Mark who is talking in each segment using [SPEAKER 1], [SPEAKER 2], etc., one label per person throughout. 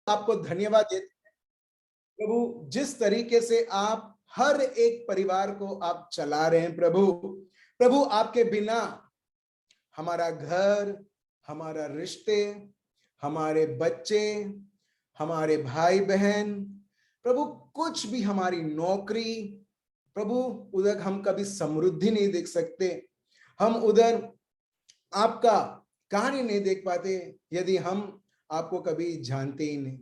[SPEAKER 1] आपको धन्यवाद देते हैं प्रभु, जिस तरीके से आप हर एक परिवार को आप चला रहे हैं प्रभु। प्रभु, आपके बिना हमारा घर, हमारा रिश्ते, हमारे बच्चे, हमारे भाई बहन, प्रभु कुछ भी, हमारी नौकरी, प्रभु उधर हम कभी समृद्धि नहीं देख सकते, हम उधर आपका कार्य नहीं देख पाते यदि हम आपको कभी जानते ही नहीं।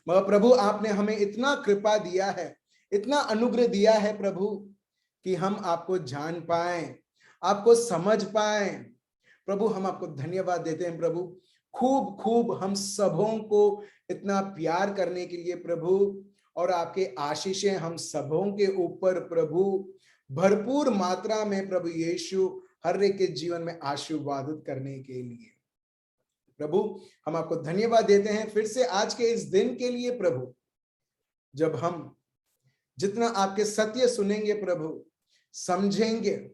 [SPEAKER 1] मगर प्रभु, आपने हमें इतना कृपा दिया है, इतना अनुग्रह दिया है प्रभु, कि हम आपको जान पाए, आपको समझ पाए। प्रभु, हम आपको धन्यवाद देते हैं प्रभु। खूब खूब हम सबों को इतना प्यार करने के लिए प्रभु, और आपके आशीषें हम सबों के ऊपर प्रभु भरपूर मात्रा में प्रभु यीशु हर एक के जीवन में आशीर्वादित करने के लिए प्रभु, हम आपको धन्यवाद देते हैं फिर से आज के इस दिन के लिए प्रभु, जब हम जितना आपके सत्य सुनेंगे प्रभु, समझेंगे,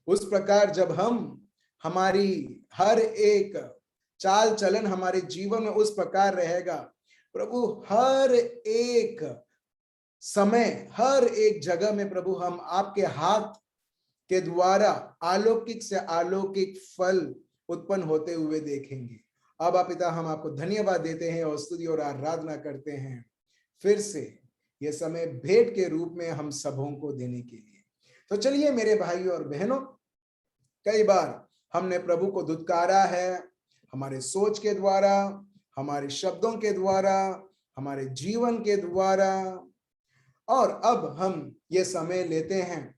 [SPEAKER 1] उस प्रकार जब हम हमारी हर एक चाल चलन हमारे जीवन में उस प्रकार रहेगा प्रभु, हर एक समय, हर एक जगह में प्रभु हम आपके हाथ के द्वारा अलौकिक से अलौकिक फल उत्पन्न होते हुए देखेंगे। अब आप पिता, हम आपको धन्यवाद देते हैं और स्तुति और आराधना करते हैं फिर से यह समय भेंट के रूप में हम सबों को देने के लिए। तो चलिए मेरे भाइयों और बहनों, कई बार हमने प्रभु को दुत्कारा है, हमारे सोच के द्वारा, हमारे शब्दों के द्वारा, हमारे जीवन के द्वारा, और अब हम ये समय लेते हैं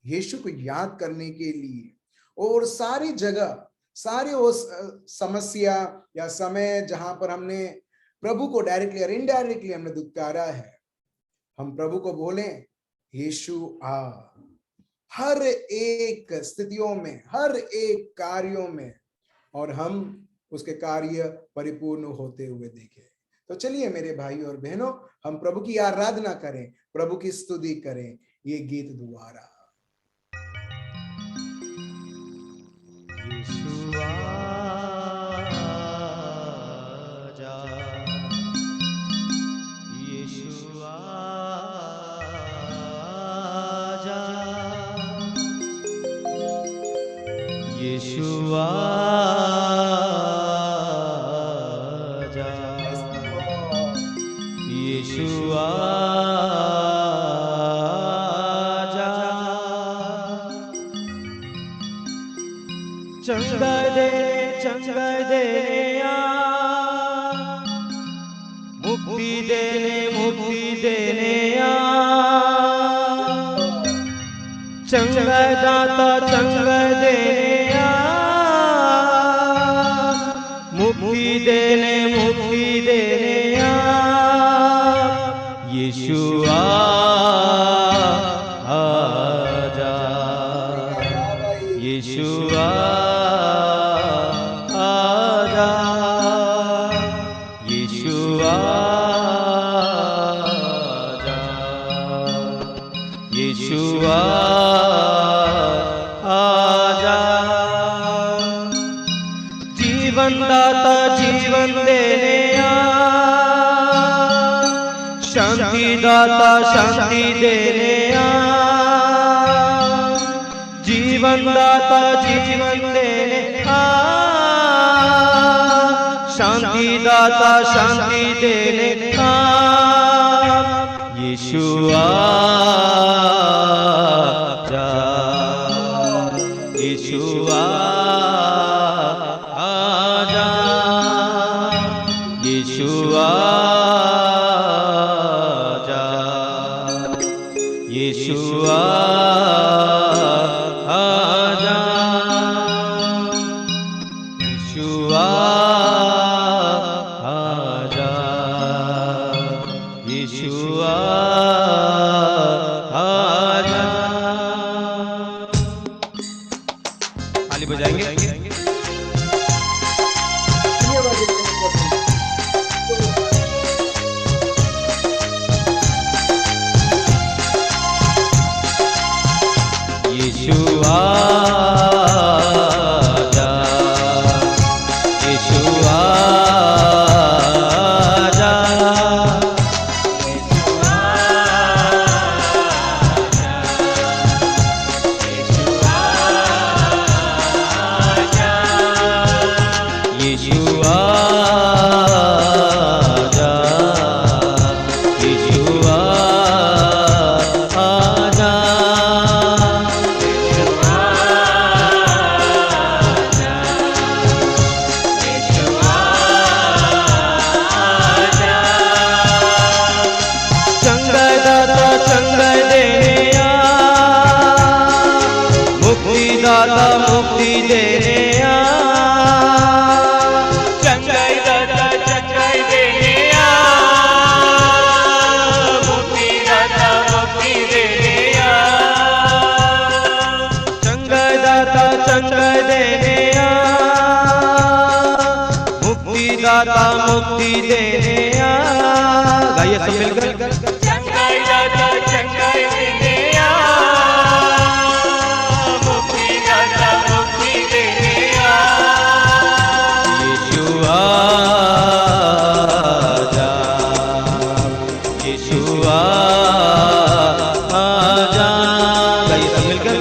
[SPEAKER 1] यीशु को याद करने के लिए, और सारी जगह, सारे वो समस्या या समय जहां पर हमने प्रभु को डायरेक्टली और इनडायरेक्टली हमने दुत्कारा है, हम प्रभु को बोलें, यीशु आ, हर एक स्थितियों में, हर एक कार्यों में, और हम उसके कार्य परिपूर्ण होते हुए देखें। तो चलिए मेरे भाई और बहनों, हम प्रभु की आराधना करें, प्रभु की स्तुति करें ये गीत द्वारा।
[SPEAKER 2] यीशु आजा, यीशु आजा, यीशु आजा, यीशु आजा, चंगा देने आ, मुक्ति देने आ, चंगा दाता चंगा देने आ, मुक्ति देने आ, यीशु आजा, यीशु आजा, यीशु आजा, यीशु आजा, जीवन दाता जीवन देने आ, शांति दाता शांति देने आ, जीवन दाता जीवन देने आ, शांति दाता शांति देने आ, यीशु आजा, यीशु आजा, यीशु आजा, यीशु आजा, यीशु आजा, यीशु आजा। ताली बजाएंगे।
[SPEAKER 1] धन्यवाद देते हैं प्रभु।
[SPEAKER 2] गाइए सब मिलकर।
[SPEAKER 3] चंगाई दाता चंगाई देने आ, मुक्ति दाता मुक्ति देने आ,
[SPEAKER 2] यीशु आजा, यीशु आजा, गाइए सब मिलकर।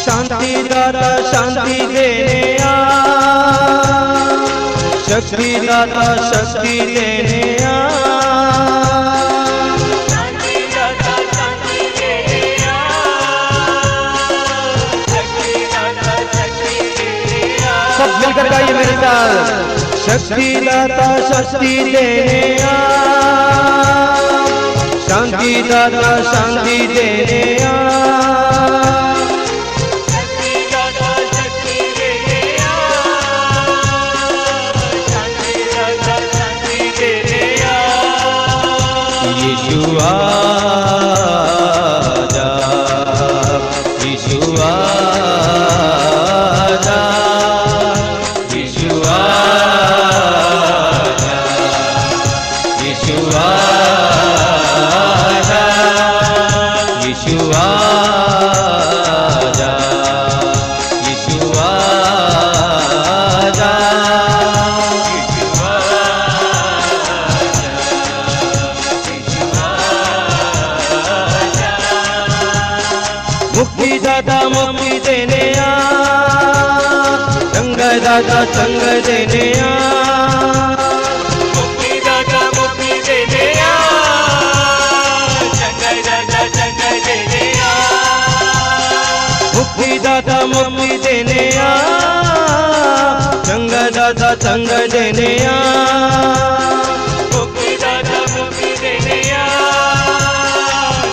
[SPEAKER 2] शांति दाता शांति देने आ, शक्ति दाता शक्ति देने आ,
[SPEAKER 3] शांति दाता शांति देने आ, शक्ति दाता शक्ति देने आ,
[SPEAKER 2] सब मिलकर गाइए मेरे साथ। शक्ति दाता शक्ति देने आ, शांति दाता शांति देने आ,
[SPEAKER 3] शक्ति दाता शक्ति देने आ, शांति दाता शांति देने आ,
[SPEAKER 2] यीशु आजा, यीशु आजा, यीशु आजा, यीशु आजा, यीशु आजा, यीशु आजा, मुक्ति दाता मुक्ति देने आ, संग दाता संग देने आ,
[SPEAKER 3] मुक्ति दाता मुक्ति देने आ, चंगाई दाता चंगाई देने आ,
[SPEAKER 2] मुक्ति दाता मुक्ति देने आ, संग दाता संग देने आ,
[SPEAKER 3] मुक्ति दाता मुक्ति देने आ,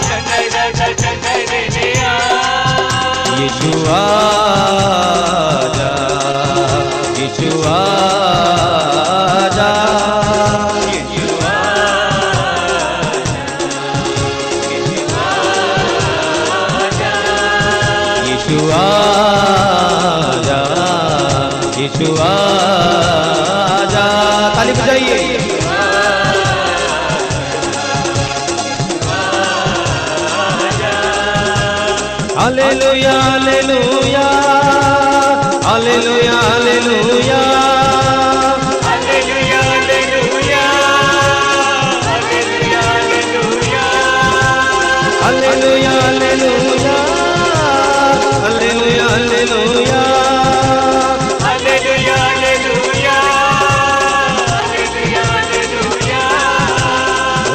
[SPEAKER 3] चंगाई दाता चंगाई देने आ,
[SPEAKER 2] यीशु आजा, यीशु आजा, यीशु यीशु आजा, यीशु आजा, ताली बजाइए। Hallelujah hallelujah hallelujah hallelujah
[SPEAKER 3] hallelujah hallelujah hallelujah hallelujah
[SPEAKER 2] hallelujah hallelujah hallelujah hallelujah
[SPEAKER 3] hallelujah hallelujah hallelujah hallelujah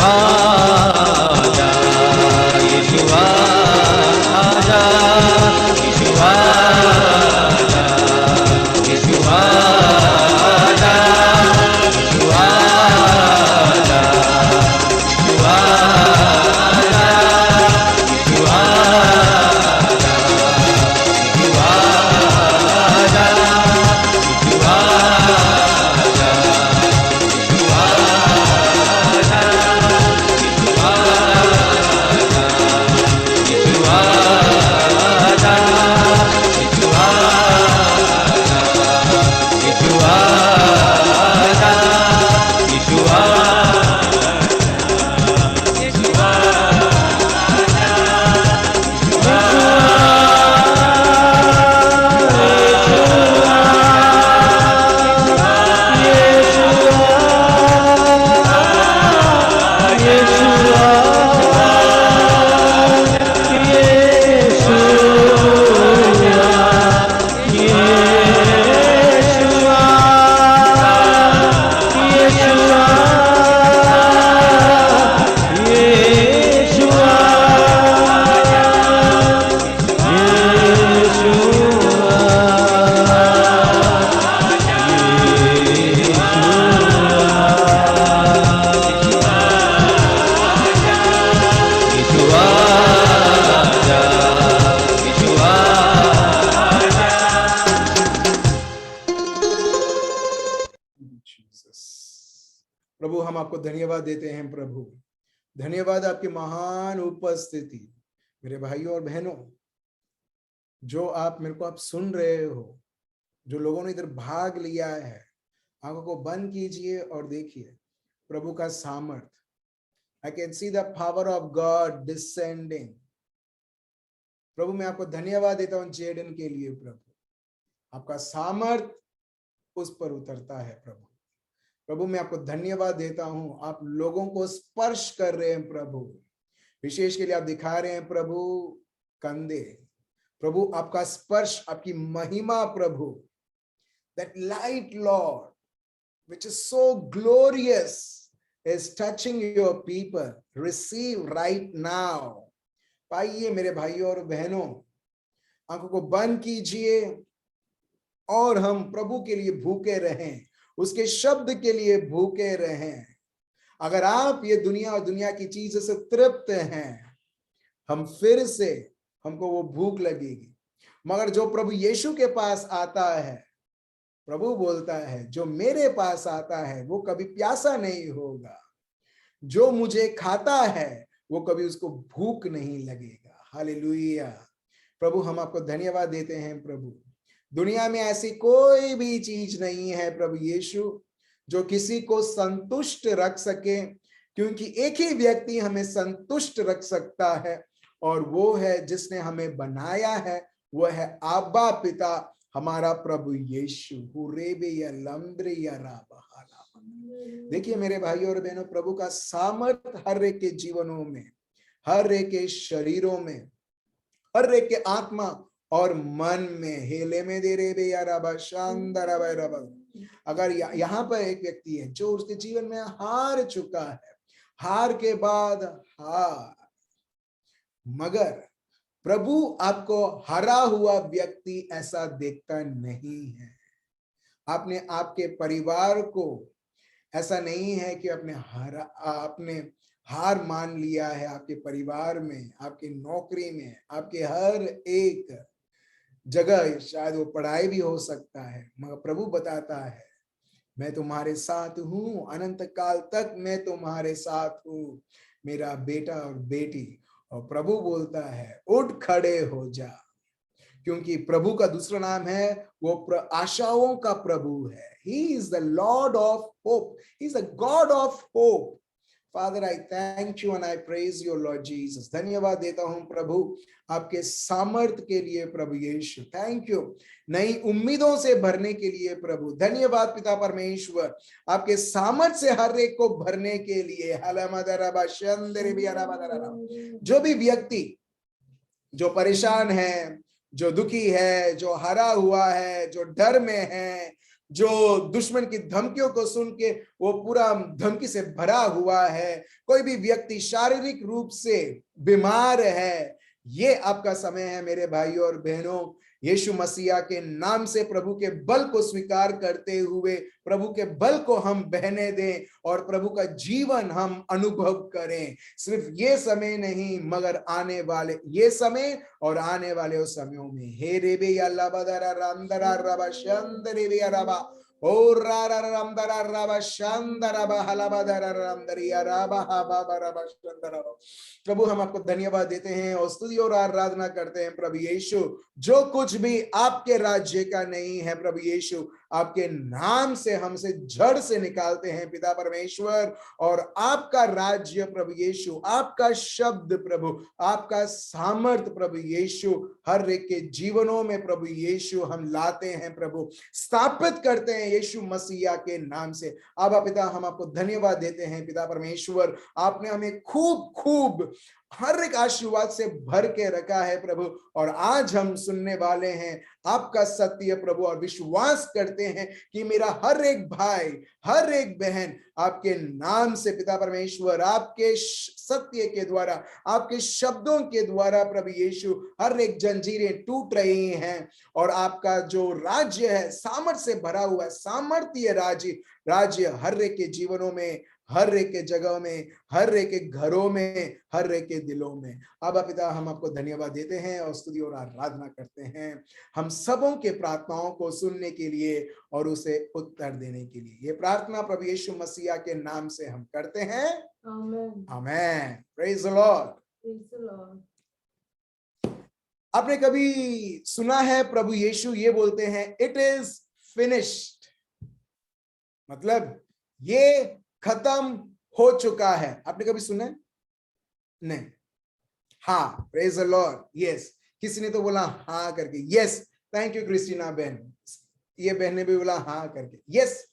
[SPEAKER 2] आजा यीशु आजा, यीशु आजा, यीशु आजा, यीशु आजा, यीशु आजा, यीशु आजा,
[SPEAKER 1] आपको धन्यवाद देते हैं प्रभु। धन्यवाद आपकी महान उपस्थिति। मेरे भाइयों और बहनों, जो आप मेरे को आप सुन रहे हो, जो लोगों ने इधर भाग लिया है, आंखों को बंद कीजिए और देखिए प्रभु का सामर्थ। I can see the power of God descending. प्रभु मैं आपको धन्यवाद देता हूं जेडन के लिए प्रभु, आपका सामर्थ उस पर उतरता है प्रभु। प्रभु मैं आपको धन्यवाद देता हूं, आप लोगों को स्पर्श कर रहे हैं प्रभु, विशेष के लिए आप दिखा रहे हैं प्रभु कंधे। प्रभु आपका स्पर्श, आपकी महिमा प्रभु, that light Lord which is so glorious is touching your people. Receive right now. पाइए मेरे भाइयों और बहनों, आंखों को बंद कीजिए और हम प्रभु के लिए भूखे रहें, उसके शब्द के लिए भूखे रहें। अगर आप ये दुनिया और दुनिया की चीजों से तृप्त हैं, हम फिर से हमको वो भूख लगेगी। मगर जो प्रभु यीशु के पास आता है, प्रभु बोलता है जो मेरे पास आता है वो कभी प्यासा नहीं होगा, जो मुझे खाता है वो कभी उसको भूख नहीं लगेगा। हालेलुया। प्रभु हम आपको धन्यवाद देते हैं प्रभु। दुनिया में ऐसी कोई भी चीज नहीं है प्रभु यीशु जो किसी को संतुष्ट रख सके, क्योंकि एक ही व्यक्ति हमें संतुष्ट रख सकता है और वो है जिसने हमें बनाया है, वो है आबा पिता, हमारा प्रभु यीशु। देखिए मेरे भाइयों और बहनों, प्रभु का सामर्थ हर एक के जीवनों में, हर एक के शरीरों में, हर एक के आत्मा और मन में। हेले में दे रे बे याराबा शानदार। अगर यहाँ पर एक व्यक्ति है जो उसके जीवन में हार चुका है, हार के बाद हार, मगर प्रभु आपको हरा हुआ व्यक्ति ऐसा देखता नहीं है। आपने आपके परिवार को ऐसा नहीं है कि आपने हार मान लिया है। आपके परिवार में, आपकी नौकरी में, आपके हर एक जगह, शायद वो पढ़ाई भी हो सकता है, मगर प्रभु बताता है मैं तुम्हारे साथ हूं, अनंत काल तक मैं तुम्हारे साथ हूं मेरा बेटा और बेटी। और प्रभु बोलता है उठ खड़े हो जा, क्योंकि प्रभु का दूसरा नाम है वो आशाओं का प्रभु है। He is the Lord of hope. He is the God of hope. Father, I thank you and I praise you, Lord Jesus. धन्यवाद देता हूं प्रभु आपके सामर्थ के लिए प्रभु यीशु। थैंक यू नई उम्मीदों से भरने के लिए प्रभु। धन्यवाद पिता परमेश्वर आपके सामर्थ से हर एक को भरने के लिए। जो भी व्यक्ति जो परेशान है, जो दुखी है, जो हरा हुआ है, जो डर में है, जो दुश्मन की धमकियों को सुन के वो पूरा धमकी से भरा हुआ है, कोई भी व्यक्ति शारीरिक रूप से बीमार है, ये आपका समय है मेरे भाइयों और बहनों। यीशु मसीहा के नाम से प्रभु के बल को स्वीकार करते हुए प्रभु के बल को हम बहने दें और प्रभु का जीवन हम अनुभव करें। सिर्फ ये समय नहीं, मगर आने वाले ये समय और आने वाले उस समयों में। हे रेबे या लाबादारा रामदरा रबा शंदरे वे रबा ओ रारा रामदरा रबा शंदरा बा हलाबादारा रामदरिया रबा हाबा रबा शंदरा। प्रभु हम आपको धन्यवाद देते हैं और स्तुति और आराधना करते हैं प्रभु यीशु। जो कुछ भी आपके राज्य का नहीं है प्रभु यीशु, आपके नाम से हमसे जड़ से निकालते हैं पिता परमेश्वर। और आपका राज्य प्रभु यीशु, आपका शब्द प्रभु, आपका सामर्थ प्रभु यीशु हर एक के जीवनों में प्रभु यीशु हम लाते हैं प्रभु, स्थापित करते हैं यीशु मसीहा के नाम से। आबा पिता हम आपको धन्यवाद देते हैं पिता परमेश्वर। आपने हमें खूब खूब हर एक आशीर्वाद से भर के रखा है प्रभु, और आज हम सुनने वाले हैं आपका सत्य प्रभु, और विश्वास करते हैं कि मेरा हर एक भाई, हर एक बहन आपके नाम से पिता परमेश्वर, आपके सत्य के द्वारा, आपके शब्दों के द्वारा प्रभु यीशु हर एक जंजीरें टूट रही हैं, और आपका जो राज्य है सामर्थ्य से भरा हुआ, सामर्थ्य राज्य हर एक के जीवनों में हर एक के जगह में, हर एक के घरों में, हर एक के दिलों में। आबा पिता, हम आपको धन्यवाद देते हैं और स्तुति और आराधना करते हैं हम सबों के प्रार्थनाओं को सुनने के लिए और उसे उत्तर देने के लिए। ये प्रार्थना प्रभु यीशु मसीह के नाम से हम करते हैं,
[SPEAKER 4] Amen.
[SPEAKER 1] Amen. Praise the Lord.
[SPEAKER 4] Praise the Lord.
[SPEAKER 1] आपने कभी सुना है प्रभु यीशु ये बोलते हैं, इट इज फिनिश्ड, मतलब ये खत्म हो चुका है। आपने कभी सुना है? नहीं। हाँ, प्रेज द लॉर्ड, यस। किसी ने तो बोला हाँ करके, यस। थैंक यू क्रिस्टीना बहन, ये बहन ने भी बोला हाँ करके, यस।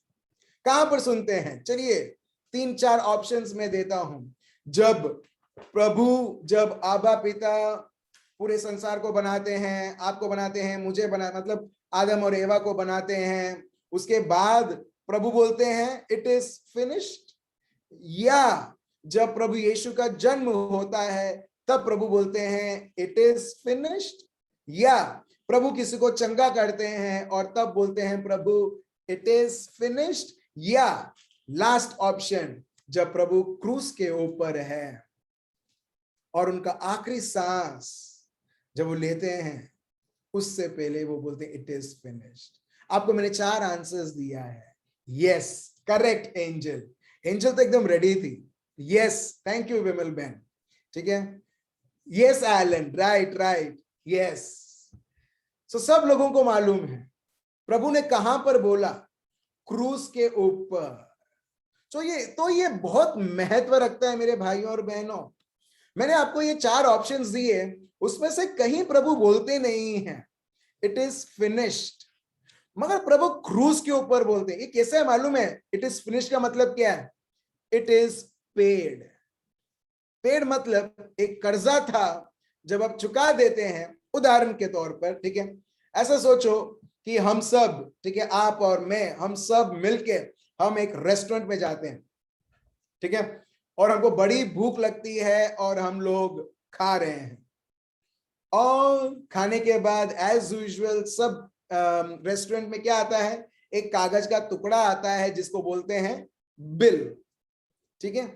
[SPEAKER 1] कहां पर सुनते हैं? चलिए 3-4 ऑप्शंस में देता हूं। जब आबा पिता पूरे संसार को बनाते हैं, आपको बनाते हैं, मुझे मतलब आदम और एवा को बनाते हैं, उसके बाद प्रभु बोलते हैं इट इज फिनिश्ड। या जब प्रभु यीशु का जन्म होता है तब प्रभु बोलते हैं इट इज फिनिश्ड। या प्रभु किसी को चंगा करते हैं और तब बोलते हैं प्रभु इट इज फिनिश्ड। या लास्ट ऑप्शन, जब प्रभु क्रूस के ऊपर है और उनका आखिरी सांस जब वो लेते हैं, उससे पहले वो बोलते हैं इट इज फिनिश्ड। आपको मैंने 4 आंसर्स दिया है। Yes, correct angel. एंजल तो एकदम रेडी थी। यस, थैंक यू विमल बहन। ठीक है, यस एलन, राइट, यस। सो सब लोगों को मालूम है प्रभु ने कहां पर बोला, क्रूस के ऊपर। तो ये बहुत महत्व रखता है मेरे भाइयों और बहनों। मैंने आपको ये 4 ऑप्शंस दिए, उसमें से कहीं प्रभु बोलते नहीं हैं इट इज फिनिश्ड, मगर प्रभु क्रूस के ऊपर बोलते हैं। ये कैसे है मालूम है? इट इज फिनिश्ड का मतलब क्या है? It is paid. पेड मतलब एक कर्जा था, जब आप चुका देते हैं, उदाहरण के तौर पर, ठीक है, ऐसा सोचो कि हम सब, ठीक है, आप और मैं, हम सब मिलके हम एक रेस्टोरेंट में जाते हैं, ठीक है, और हमको बड़ी भूख लगती है और हम लोग खा रहे हैं, और खाने के बाद एज यूजुअल सब रेस्टोरेंट में क्या आता है? एक कागज का टुकड़ा आता है जिसको बोलते हैं बिल। ठीक है,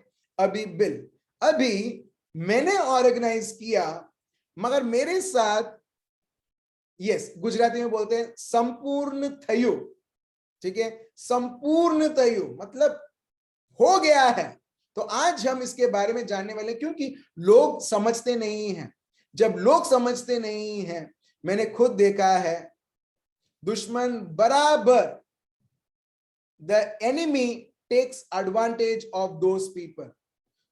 [SPEAKER 1] अभी मैंने ऑर्गेनाइज किया, मगर मेरे साथ, यस, गुजराती में बोलते हैं संपूर्ण थयु। ठीक है, संपूर्ण थयु मतलब हो गया है। तो आज हम इसके बारे में जानने वाले, क्योंकि लोग समझते नहीं हैं। जब लोग समझते नहीं हैं, मैंने खुद देखा है, दुश्मन बराबर, the enemy takes advantage of those people,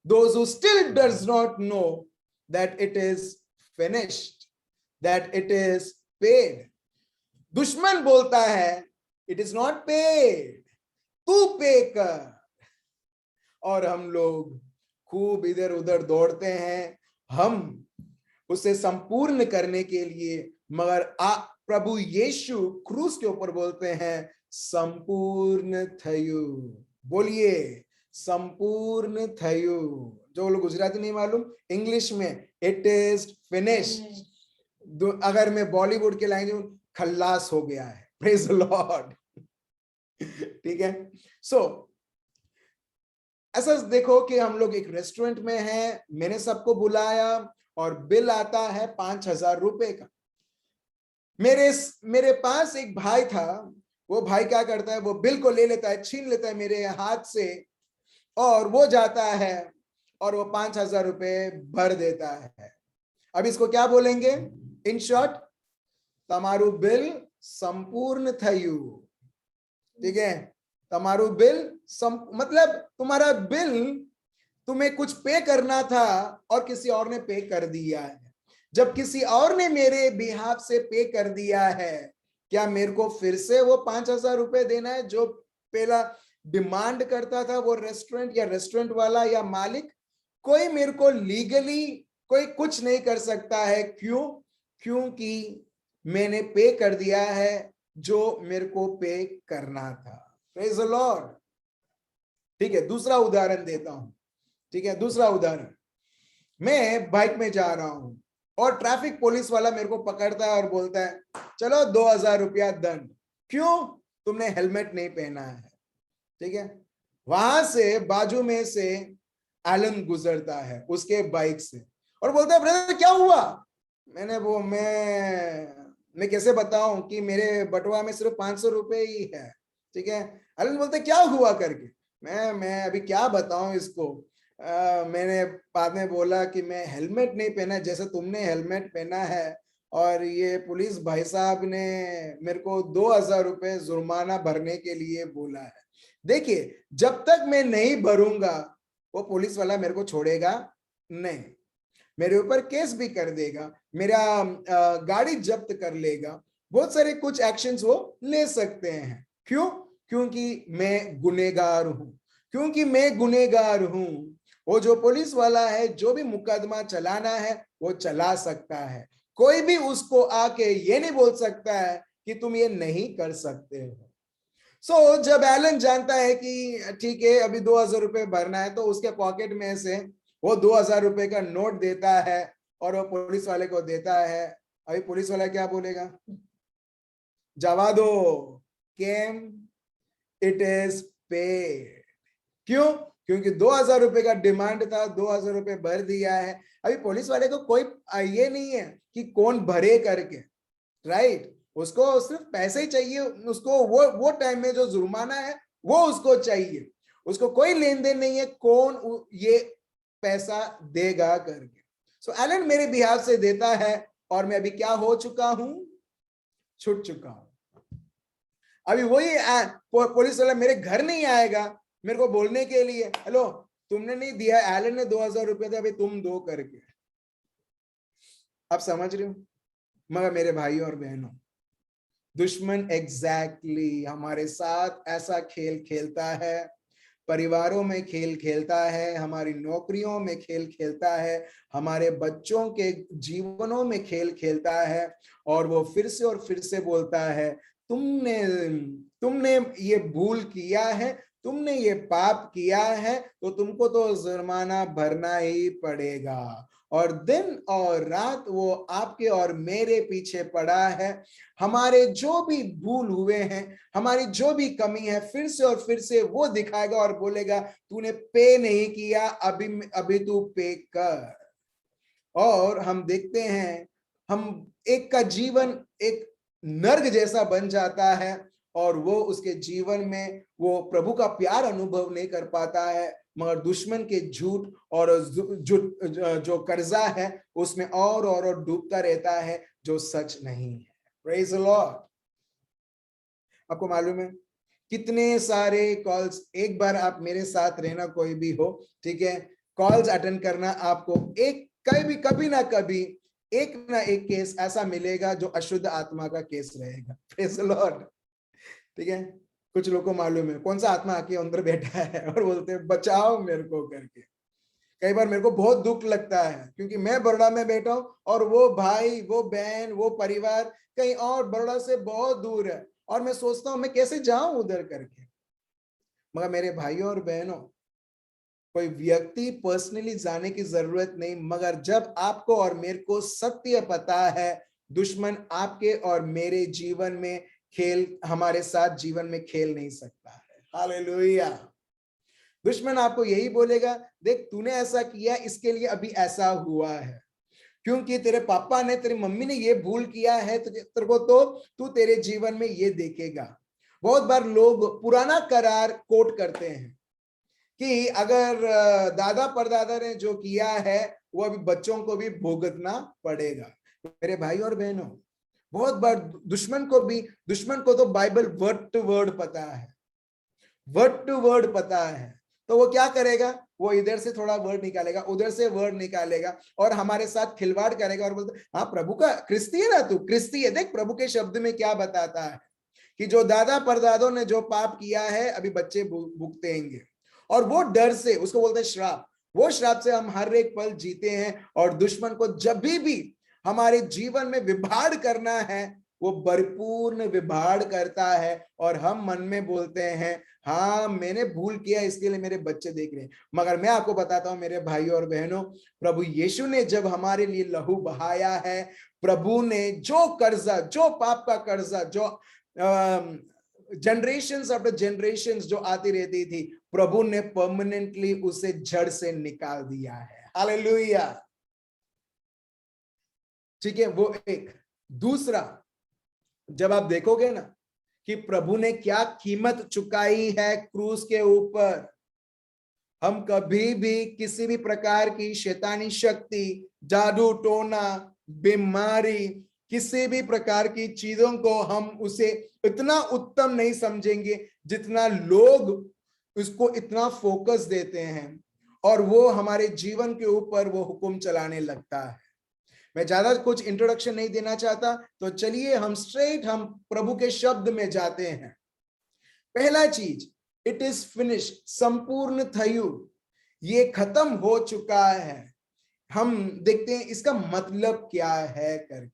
[SPEAKER 1] those who still does not know that it is finished, that it is paid. दुश्मन बोलता है it is not paid, तू पे कर, और हम लोग खूब इधर उधर दौड़ते हैं हम उसे संपूर्ण करने के लिए, मगर प्रभु यीशु क्रूस के ऊपर बोलते हैं संपूर्ण थयु। बोलिए संपूर्ण थयु। जो लोग गुजराती नहीं मालूम, इंग्लिश में इट इज फिनिश्ड। अगर मैं बॉलीवुड के लाइन में, खल्लास हो गया है। Praise the Lord. ठीक है, सो ऐसा देखो कि हम लोग एक रेस्टोरेंट में हैं, मैंने सबको बुलाया और बिल आता है 5,000 रुपए का। मेरे पास एक भाई था, वो भाई क्या करता है, वो बिल को ले लेता है, छीन लेता है मेरे हाथ से, और वो जाता है और वो 5,000 रुपए भर देता है। अब इसको क्या बोलेंगे? इन शॉर्ट, तमारू बिल संपूर्ण थयु। ठीक है, तमारू बिल मतलब तुम्हारा बिल, तुम्हें कुछ पे करना था और किसी और ने पे कर दिया है। जब किसी और ने मेरे बिहाफ से पे कर दिया है, क्या मेरे को फिर से वो 5,000 रुपए देना है जो पहला डिमांड करता था वो रेस्टोरेंट या रेस्टोरेंट वाला या मालिक? कोई मेरे को लीगली कोई कुछ नहीं कर सकता है। क्यों? क्योंकि मैंने पे कर दिया है जो मेरे को पे करना था। Praise the Lord. ठीक है, दूसरा उदाहरण देता हूं। ठीक है, दूसरा उदाहरण, मैं बाइक में जा रहा हूं और ट्रैफिक पुलिस वाला मेरे को पकड़ता है और बोलता है चलो 2,000 रुपया दंड। क्यों? तुमने हेलमेट नहीं पहना है। ठीक है, वहां से बाजू में से एलन गुजरता है उसके बाइक से और बोलता है ब्रदर क्या हुआ। मैं कैसे बताऊं कि मेरे बटुआ में सिर्फ 500 रुपए ही है। ठीक है, एलन बोलते क्या हुआ करके। मैं अभी क्या बताऊं इसको। मैंने बाद में बोला कि मैं हेलमेट नहीं पहना जैसे तुमने हेलमेट पहना है और ये पुलिस भाई साहब ने मेरे को 2000 रुपए जुर्माना भरने के लिए बोला है। देखिए जब तक मैं नहीं भरूंगा वो पुलिस वाला मेरे को छोड़ेगा नहीं, मेरे ऊपर केस भी कर देगा, मेरा गाड़ी जब्त कर लेगा, बहुत सारे कुछ एक्शंस वो ले सकते हैं। क्यों? क्योंकि मैं गुनहगार हूं, क्योंकि मैं गुनहगार हूं। वो जो पुलिस वाला है जो भी मुकदमा चलाना है वो चला सकता है, कोई भी उसको आके ये नहीं बोल सकता है कि तुम ये नहीं कर सकते हो। सो जब एलन जानता है कि ठीक है अभी 2000 रुपए भरना है तो उसके पॉकेट में से वो 2000 रुपए का नोट देता है और वो पुलिस वाले को देता है। अभी पुलिस वाला क्या बोलेगा? जवा दो, केम इट इज पेड। क्यों? क्योंकि 2000 रुपए का डिमांड था, 2000 रुपए भर दिया है। अभी पुलिस वाले को कोई ये नहीं है कि कौन भरे करके, राइट? उसको सिर्फ पैसे ही चाहिए, उसको वो टाइम में जो जुर्माना है वो उसको चाहिए, उसको कोई लेन देन नहीं है कौन ये पैसा देगा करके। सो एलन मेरे बिहाफ से देता है और मैं अभी क्या हो चुका हूं? छूट चुका हूं। अभी वही पुलिस वाला मेरे घर नहीं आएगा मेरे को बोलने के लिए हेलो तुमने नहीं दिया, एलन ने 2000 रुपए थे अभी तुम दो करके। आप समझ रहे हो? मगर मेरे भाई और बहनों, दुश्मन एग्जैक्टली हमारे साथ ऐसा खेल खेलता है, परिवारों में खेल खेलता है, हमारी नौकरियों में खेल खेलता है, हमारे बच्चों के जीवनों में खेल खेलता है। और वो फिर से और फिर से बोलता है तुमने ये भूल किया है, तुमने ये पाप किया है तो तुमको तो जुर्माना भरना ही पड़ेगा। और दिन और रात वो आपके और मेरे पीछे पड़ा है। हमारे जो भी भूल हुए हैं, हमारी जो भी कमी है, फिर से और फिर से वो दिखाएगा और बोलेगा तूने पे नहीं किया, अभी तू पे कर। और हम देखते हैं हम एक का जीवन एक नर्क जैसा बन जाता है और वो उसके जीवन में वो प्रभु का प्यार अनुभव नहीं कर पाता है, मगर दुश्मन के झूठ और जो कर्जा है उसमें और डूबता रहता है जो सच नहीं है। Praise the Lord. आपको मालूम है कितने सारे कॉल्स, एक बार आप मेरे साथ रहना कोई भी हो, ठीक है, कॉल्स अटेंड करना, आपको एक कभी ना कभी एक ना एक केस ऐसा मिलेगा जो अशुद्ध आत्मा का केस रहेगा। Praise the Lord. ठीक है, कुछ लोगों को मालूम है कौन सा आत्मा आके अंदर बैठा है और बोलते हैं बचाओ मेरे को करके। कई बार मेरे को बहुत दुख लगता है क्योंकि मैं बड़ौदा में बैठा हूं और वो भाई, वो बहन, वो परिवार कहीं और बड़ौदा से बहुत दूर है और मैं सोचता हूं मैं कैसे जाऊं उधर करके। मगर मेरे भाइयों और बहनों, कोई व्यक्ति पर्सनली जाने की जरूरत नहीं, मगर जब आपको और मेरे को सत्य पता है, दुश्मन आपके और मेरे जीवन में खेल, हमारे साथ जीवन में खेल नहीं सकता है। हालेलुया। दुश्मन आपको यही बोलेगा देख तूने ऐसा किया इसके लिए अभी ऐसा हुआ है, क्योंकि तेरे पापा ने, तेरी मम्मी ने ये भूल किया है तो तेरे को तो तू तेरे जीवन में ये देखेगा। बहुत बार लोग पुराना करार कोट करते हैं कि अगर दादा परदादा ने जो किया है वो अभी बच्चों को भी भुगतना पड़ेगा। मेरे भाई और बहनों, बहुत बार दुश्मन को तो बाइबल वर्ड टू वर्ड पता है, वर्ड टू वर्ड पता है। तो वो क्या करेगा, वो इधर से थोड़ा वर्ड निकालेगा, उधर से वर्ड निकालेगा और हमारे साथ खिलवाड़ करेगा और बोलते हाँ प्रभु का क्रिस्ती है ना तू, क्रिस्ती है। देख प्रभु के शब्द में क्या बताता है कि जो दादा परदादों ने जो पाप किया है अभी बच्चे भुगतेंगे। और वो डर से, उसको बोलते हैं श्राप, वो श्राप से हम हर एक पल जीते हैं। और दुश्मन को जब भी हमारे जीवन में विभाड़ करना है वो परिपूर्ण विभाड़ करता है और हम मन में बोलते हैं हाँ मैंने भूल किया इसके लिए मेरे बच्चे देख रहे हैं। मगर मैं आपको बताता हूं मेरे भाइयों और बहनों, प्रभु यीशु ने जब हमारे लिए लहू बहाया है, प्रभु ने जो कर्जा, जो पाप का कर्जा, जो जनरेशंस आफ्टर जनरेशंस जो आती रहती थी, प्रभु ने परमानेंटली उसे जड़ से निकाल दिया है। हालेलुया। ठीक है, वो एक। दूसरा, जब आप देखोगे ना कि प्रभु ने क्या कीमत चुकाई है क्रूस के ऊपर, हम कभी भी किसी भी प्रकार की शैतानी शक्ति, जादू टोना, बीमारी, किसी भी प्रकार की चीजों को हम उसे इतना उत्तम नहीं समझेंगे जितना लोग उसको इतना फोकस देते हैं, और वो हमारे जीवन के ऊपर वो हुक्म चलाने लगता है। मैं ज्यादा कुछ इंट्रोडक्शन नहीं देना चाहता, तो चलिए हम हम प्रभु के शब्द में जाते हैं। पहला चीज, इट इज फिनिश, संपूर्ण थयु, ये खत्म हो चुका है। हम देखते हैं इसका मतलब क्या है करके,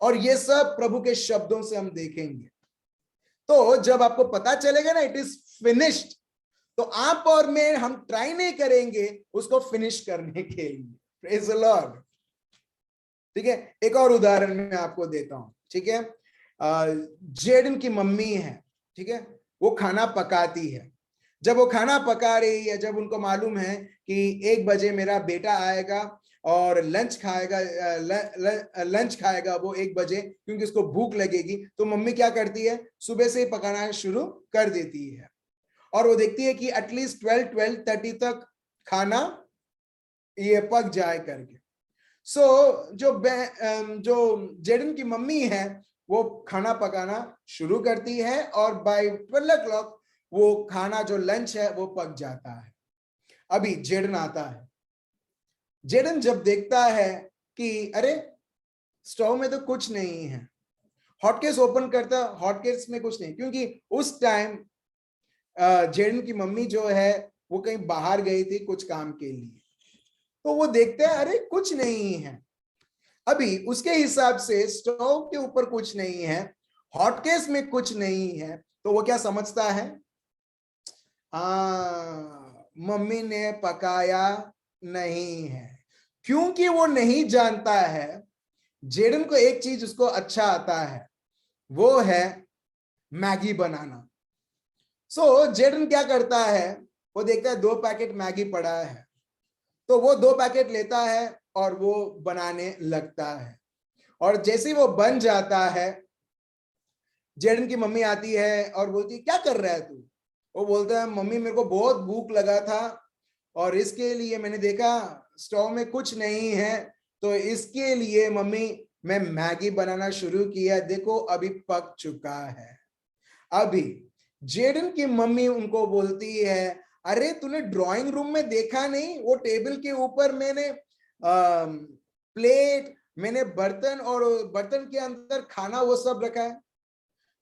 [SPEAKER 1] और ये सब प्रभु के शब्दों से हम देखेंगे। तो जब आपको पता चलेगा ना इट इज फिनिश्ड, तो आप और मैं हम ट्राई नहीं करेंगे उसको फिनिश करने के लिए। Praise the Lord. ठीक है, एक और उदाहरण मैं आपको देता हूं। ठीक है, जेडन की मम्मी है, ठीक है, वो खाना पकाती है। जब वो खाना पका रही है, जब उनको मालूम है कि 1 बजे मेरा बेटा आएगा और लंच खाएगा वो 1 बजे, क्योंकि उसको भूख लगेगी, तो मम्मी क्या करती है, सुबह से ही पकाना शुरू कर देती है, और वो देखती है कि एटलीस्ट 12-12:30 तक खाना ये पक जाए करके। जो जेडन की मम्मी है वो खाना पकाना शुरू करती है, और बाय 12 o'clock वो खाना जो लंच है वो पक जाता है। अभी जेडन आता है। जेडन जब देखता है कि अरे स्टोव में तो कुछ नहीं है, हॉटकेस ओपन करता, हॉटकेस में कुछ नहीं, क्योंकि उस टाइम जेडन की मम्मी जो है वो कहीं बाहर गई थी कुछ काम के लिए। तो वो देखते हैं अरे कुछ नहीं है। अभी उसके हिसाब से स्टोव के ऊपर कुछ नहीं है, हॉटकेस में कुछ नहीं है, तो वो क्या समझता है, मम्मी ने पकाया नहीं है। क्योंकि वो नहीं जानता है, जेडन को एक चीज उसको अच्छा आता है, वो है मैगी बनाना। जेडन क्या करता है, वो देखता है 2 पैकेट मैगी पड़ा है, तो वो 2 पैकेट लेता है और वो बनाने लगता है। और जैसे ही वो बन जाता है, जेडन की मम्मी आती है और बोलती है क्या कर रहा है तू। वो बोलता है मम्मी मेरे को बहुत भूख लगा था और इसके लिए मैंने देखा स्टोव में कुछ नहीं है, तो इसके लिए मम्मी मैं मैगी बनाना शुरू किया, देखो अभी पक चुका है। अभी जेडन की मम्मी उनको बोलती है अरे तूने ड्राइंग रूम में देखा नहीं, वो टेबल के ऊपर मैंने प्लेट, मैंने बर्तन, और बर्तन के अंदर खाना वो सब रखा है।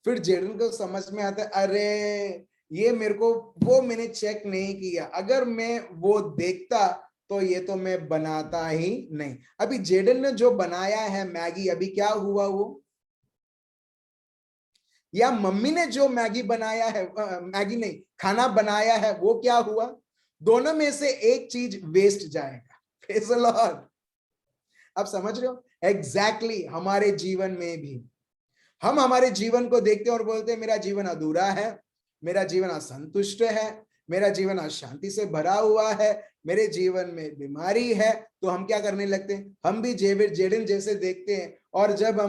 [SPEAKER 1] फिर जेडन को समझ में आता है अरे ये मेरे को, वो मैंने चेक नहीं किया, अगर मैं वो देखता तो ये तो मैं बनाता ही नहीं। अभी जेडन ने जो बनाया है मैगी, अभी क्या हुआ वो, या मम्मी ने जो मैगी बनाया है, मैगी नहीं खाना बनाया है, वो क्या हुआ, दोनों में से एक चीज वेस्ट जाएगा। Praise the Lord. आप समझ रहे हो, एग्जैक्टली हमारे जीवन में भी हम हमारे जीवन को देखते हैं और बोलते हैं मेरा जीवन अधूरा है, मेरा जीवन असंतुष्ट है, मेरा जीवन अशांति से भरा हुआ है, मेरे जीवन में बीमारी है। तो हम क्या करने लगते हैं, हम भी जेडन जैसे देखते हैं, और जब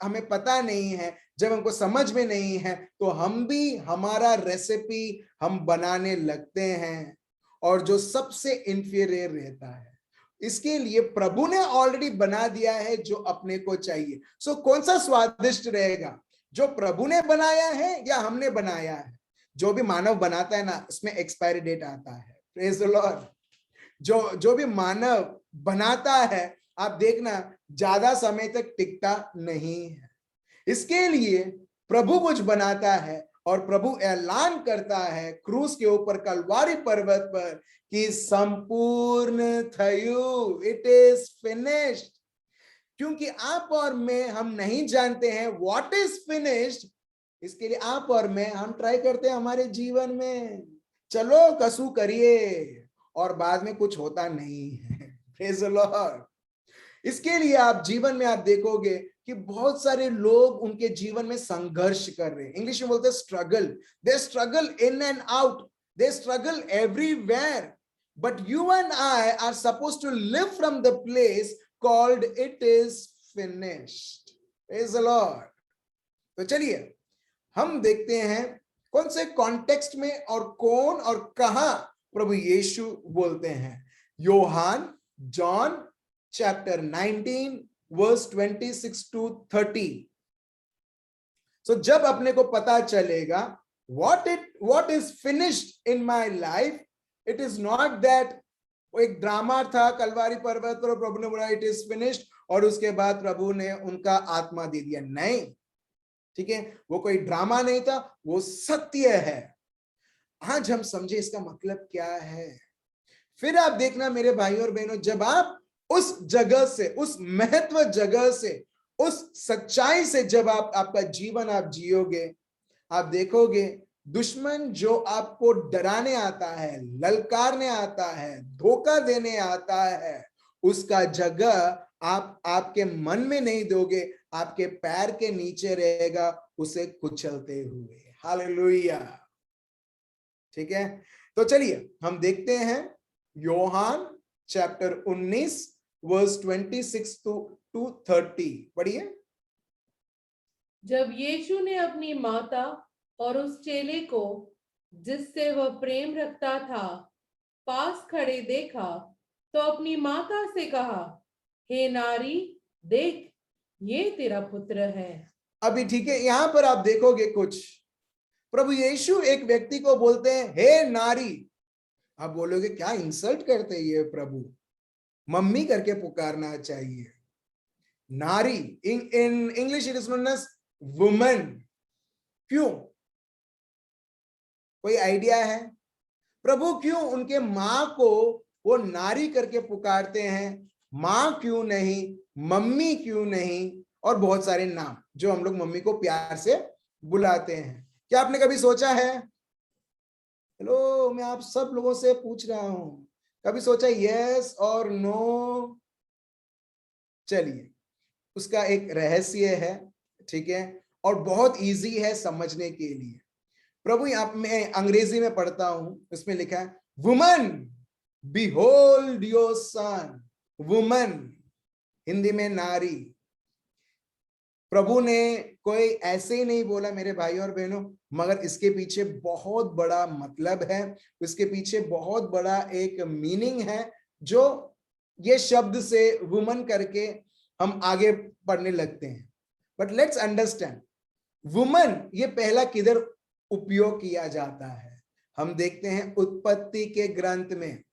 [SPEAKER 1] हमें पता नहीं है, जब हमको समझ में नहीं है, तो हम भी हमारा रेसिपी हम बनाने लगते हैं, और जो सबसे इंफीरियर रहता है। इसके लिए प्रभु ने ऑलरेडी बना दिया है जो अपने को चाहिए। कौन सा स्वादिष्ट रहेगा, जो प्रभु ने बनाया है या हमने बनाया है। जो भी मानव बनाता है ना, इसमें एक्सपायरी डेट आता है। Praise the Lord. जो भी मानव बनाता है, आप देखना ज्यादा समय तक टिकता नहीं है। इसके लिए प्रभु कुछ बनाता है और प्रभु ऐलान करता है क्रूस के ऊपर कलवारी पर्वत पर कि संपूर्ण थयु, इट इज फिनिश्ड। क्योंकि आप और मैं हम नहीं जानते हैं व्हाट इज फिनिश्ड, इसके लिए आप और मैं हम ट्राई करते हैं हमारे जीवन में, चलो कसू करिए, और बाद में कुछ होता नहीं है। Praise the Lord. इसके लिए आप जीवन में आप देखोगे कि बहुत सारे लोग उनके जीवन में संघर्ष कर रहे हैं। इंग्लिश में बोलते हैं struggle. They struggle in and out, they struggle everywhere, but you and I are supposed to live from the place called it is finished. Praise the Lord. तो चलिए हम देखते हैं कौन से कॉन्टेक्स्ट में और कौन और कहां प्रभु यीशु बोलते हैं। यूहान, जॉन चैप्टर 19 वर्स 26 to 30। सो जब अपने को पता चलेगा what is finished in my life, it is not that वो एक ड्रामा था कलवारी पर्वत पर, प्रभु ने बोला इट इज फिनिश्ड और उसके बाद प्रभु ने उनका आत्मा दे दिया। नहीं, ठीक है, वो कोई ड्रामा नहीं था, वो सत्य है। आज हम समझे इसका मतलब क्या है। फिर आप देखना मेरे भाई और बहनों, जब आप उस जगह से, उस महत्व जगह से, उस सच्चाई से जब आप आपका जीवन आप जियोगे, आप देखोगे दुश्मन जो आपको डराने आता है, ललकारने आता है, धोखा देने आता है, उसका जगह आप आपके मन में नहीं दोगे, आपके पैर के नीचे रहेगा, उसे कुचलते हुए। हालेलुया। ठीक है, तो चलिए हम देखते हैं यूहान चैप्टर 19 वर्स 26 to 30। पढ़िए।
[SPEAKER 4] जब यीशु ने अपनी माता और उस चेले को जिससे वह प्रेम रखता था पास खड़े देखा तो अपनी माता से कहा, हे नारी, देख ये तेरा पुत्र है।
[SPEAKER 1] अभी ठीक है, यहां पर आप देखोगे कुछ, प्रभु यीशु एक व्यक्ति को बोलते हैं हे नारी। आप बोलोगे क्या इंसल्ट करते ये प्रभु, मम्मी करके पुकारना चाहिए। नारी इन English it is known as woman. क्यों? कोई आइडिया है? प्रभु क्यों उनके मां को वो नारी करके पुकारते हैं? मां क्यों नहीं, मम्मी क्यों नहीं, और बहुत सारे नाम जो हम लोग मम्मी को प्यार से बुलाते हैं। क्या आपने कभी सोचा है? हेलो, मैं आप सब लोगों से पूछ रहा हूं, कभी सोचा यस और नो? चलिए, उसका एक रहस्य है, ठीक है, और बहुत इजी है समझने के लिए। प्रभु यहां मैं अंग्रेजी में पढ़ता हूं, उसमें लिखा है woman behold your son. Woman Hindi में नारी। प्रभु ने कोई ऐसे ही नहीं बोला मेरे भाई और बहनों, मगर इसके पीछे बहुत बड़ा मतलब है, इसके पीछे बहुत बड़ा एक मीनिंग है, जो ये शब्द से वुमन करके हम आगे पढ़ने लगते हैं। बट लेट्स अंडरस्टैंड वुमन ये पहला किधर उपयोग किया जाता है। हम देखते हैं उत्पत्ति के ग्रंथ में,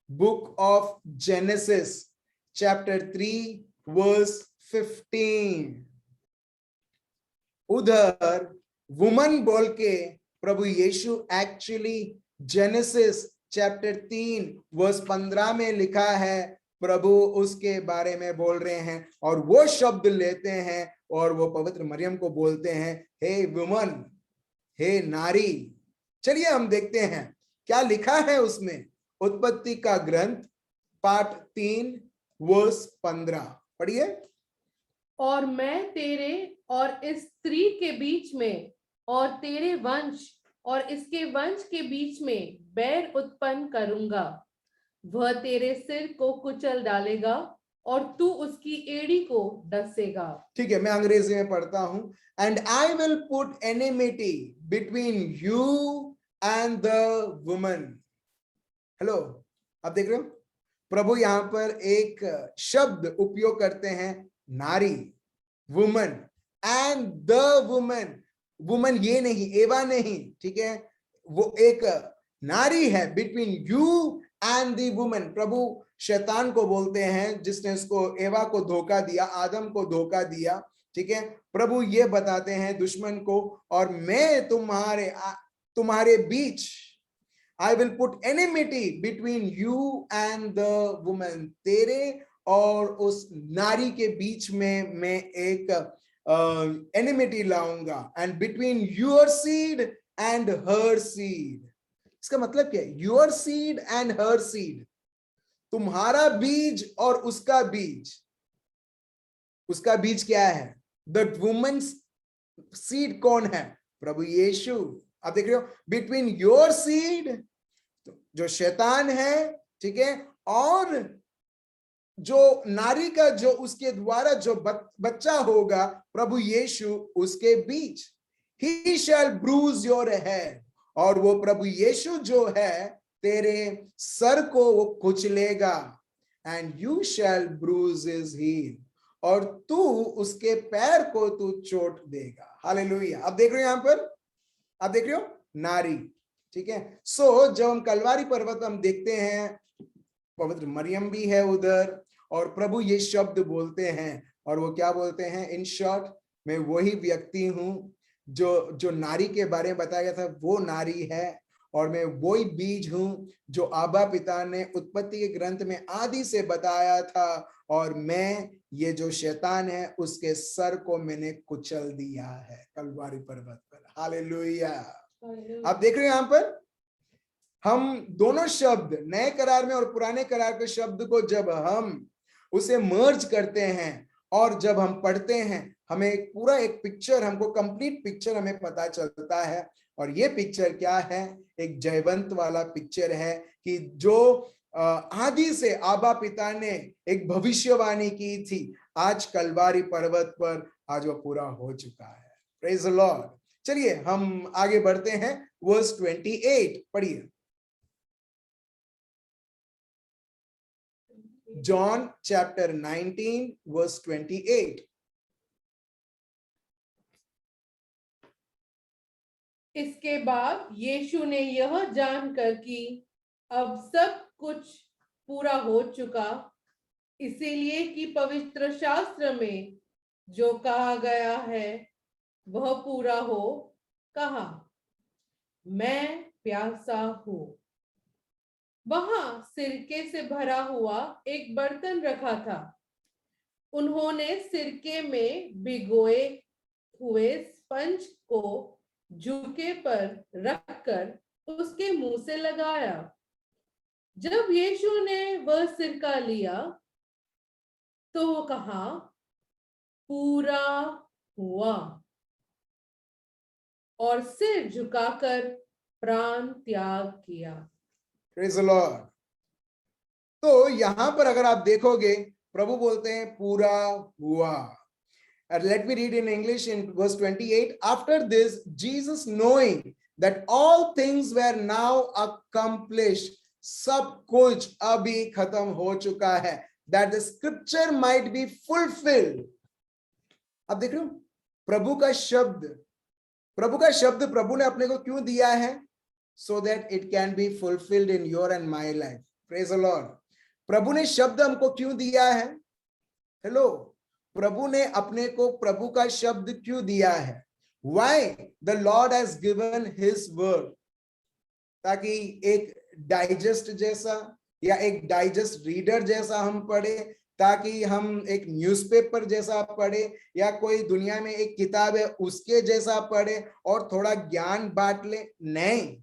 [SPEAKER 1] book of Genesis chapter 3 verse 15। उधर वुमन बोल के प्रभु यीशु एक्चुअली जेनेसिस चैप्टर 3 वर्स 15 में लिखा है, प्रभु उसके बारे में बोल रहे हैं, और वो शब्द लेते हैं और वो पवित्र मरियम को बोलते हैं हे वुमन, हे नारी। चलिए हम देखते हैं क्या लिखा है उसमें। उत्पत्ति का ग्रंथ पाठ 3 वर्स 15 पढ़िए।
[SPEAKER 4] और मैं तेरे और इस स्त्री के बीच में और तेरे वंश और इसके वंश के बीच में बैर उत्पन्न करूंगा, वह तेरे सिर को कुचल डालेगा और तू उसकी एड़ी को डसेगा। ठीक है, मैं अंग्रेजी में पढ़ता हूं। And I will put enmity between you and the woman. Hello, आप देख रहे हो प्रभु यहां पर एक शब्द उपयोग करते हैं, नारी, woman, and the woman. Woman ये नहीं, एवा नहीं, ठीक है, वो एक नारी है, between you and the woman. प्रभु शैतान को बोलते हैं जिसने उसको एवा को धोखा दिया, आदम को धोखा दिया, ठीक है। प्रभु ये बताते हैं दुश्मन को, और मैं तुम्हारे बीच, I will put enmity between you and the woman, तेरे और उस नारी के बीच में मैं एक एनिमिटी लाऊंगा, and between your seed and her seed. इसका मतलब क्या है? Your seed and her seed, तुम्हारा बीज और उसका बीज,
[SPEAKER 1] उसका बीज क्या है? द वुमेन्स सीड कौन है? प्रभु यीशु। आप देख रहे हो, बिटवीन योर सीड जो शैतान है, ठीक है, और जो नारी का जो उसके द्वारा जो बच्चा होगा प्रभु यीशु, उसके बीच ही शैल ब्रूज योर हेड, और वो प्रभु यीशु जो है तेरे सर को वो कुचलेगा, and you shall bruise his heel, और तू उसके पैर को तू चोट देगा। हालेलुया। आप देख रहे हो यहां पर, आप देख रहे हो नारी, ठीक है। सो जब हम कलवारी पर्वत हम देखते हैं, पवित्र मरियम भी है उधर, और प्रभु ये शब्द बोलते हैं, और वो क्या बोलते हैं? इन शॉर्ट, मैं वही व्यक्ति हूं जो नारी के बारे में बताया गया था, वो नारी है, और मैं वही बीज हूं जो आबा पिता ने उत्पत्ति के ग्रंथ में आदि से बताया था, और मैं ये जो शैतान है उसके सर को मैंने कुचल दिया है कलवारी पर्वत पर। हालेलुया। आप देख रहे हैं यहां पर हम दोनों शब्द, नए करार में और पुराने करार के शब्द को जब हम उसे मर्ज करते हैं और जब हम पढ़ते हैं, हमें पूरा एक पिक्चर, हमको कंप्लीट पिक्चर हमें पता चलता है। और ये पिक्चर क्या है? एक जयवंत वाला पिक्चर है कि जो आदि से आबा पिता ने एक भविष्यवाणी की थी, आज कलवारी पर्वत पर आज वो पूरा हो चुका है। Praise the Lord. चलिए हम आगे बढ़ते हैं, वर्स 28 पढ़िए। John chapter 19 verse 28.
[SPEAKER 4] इसके बाद यीशु ने यह जानकर कि अब सब कुछ पूरा हो चुका, इसीलिए कि पवित्र शास्त्र में जो कहा गया है वह पूरा हो, कहा, मैं प्यासा हूं। वहां सिरके से भरा हुआ एक बर्तन रखा था। उन्होंने सिरके में भिगोए हुए स्पंज को झुके पर रखकर उसके मुंह से लगाया। जब यीशु ने वह सिरका लिया तो वो कहा, पूरा हुआ, और सिर झुकाकर प्राण त्याग किया।
[SPEAKER 1] Praise the Lord. तो यहां पर अगर आप देखोगे, प्रभु बोलते हैं पूरा हुआ। And let me read in English in verse 28. After this, Jesus, knowing that all things were now accomplished, सब कुछ अभी खत्म हो चुका है, that the scripture might be fulfilled. अब देख रहे हो प्रभु का शब्द प्रभु ने अपने को क्यों दिया है? So that it can be fulfilled in your and my life. Praise the Lord. प्रभु ने शब्द हमको क्यों दिया है? हेलो, प्रभु ने अपने को प्रभु का शब्द क्यों दिया है? Why the Lord has given His word? ताकि एक डाइजेस्ट जैसा या एक डाइजेस्ट रीडर जैसा हम पढ़े, ताकि हम एक न्यूज़पेपर जैसा पढ़े, या कोई दुनिया में एक किताब है उसके जैसा पढ़े और थोड़ा ज्ञान बांट ले। नहीं,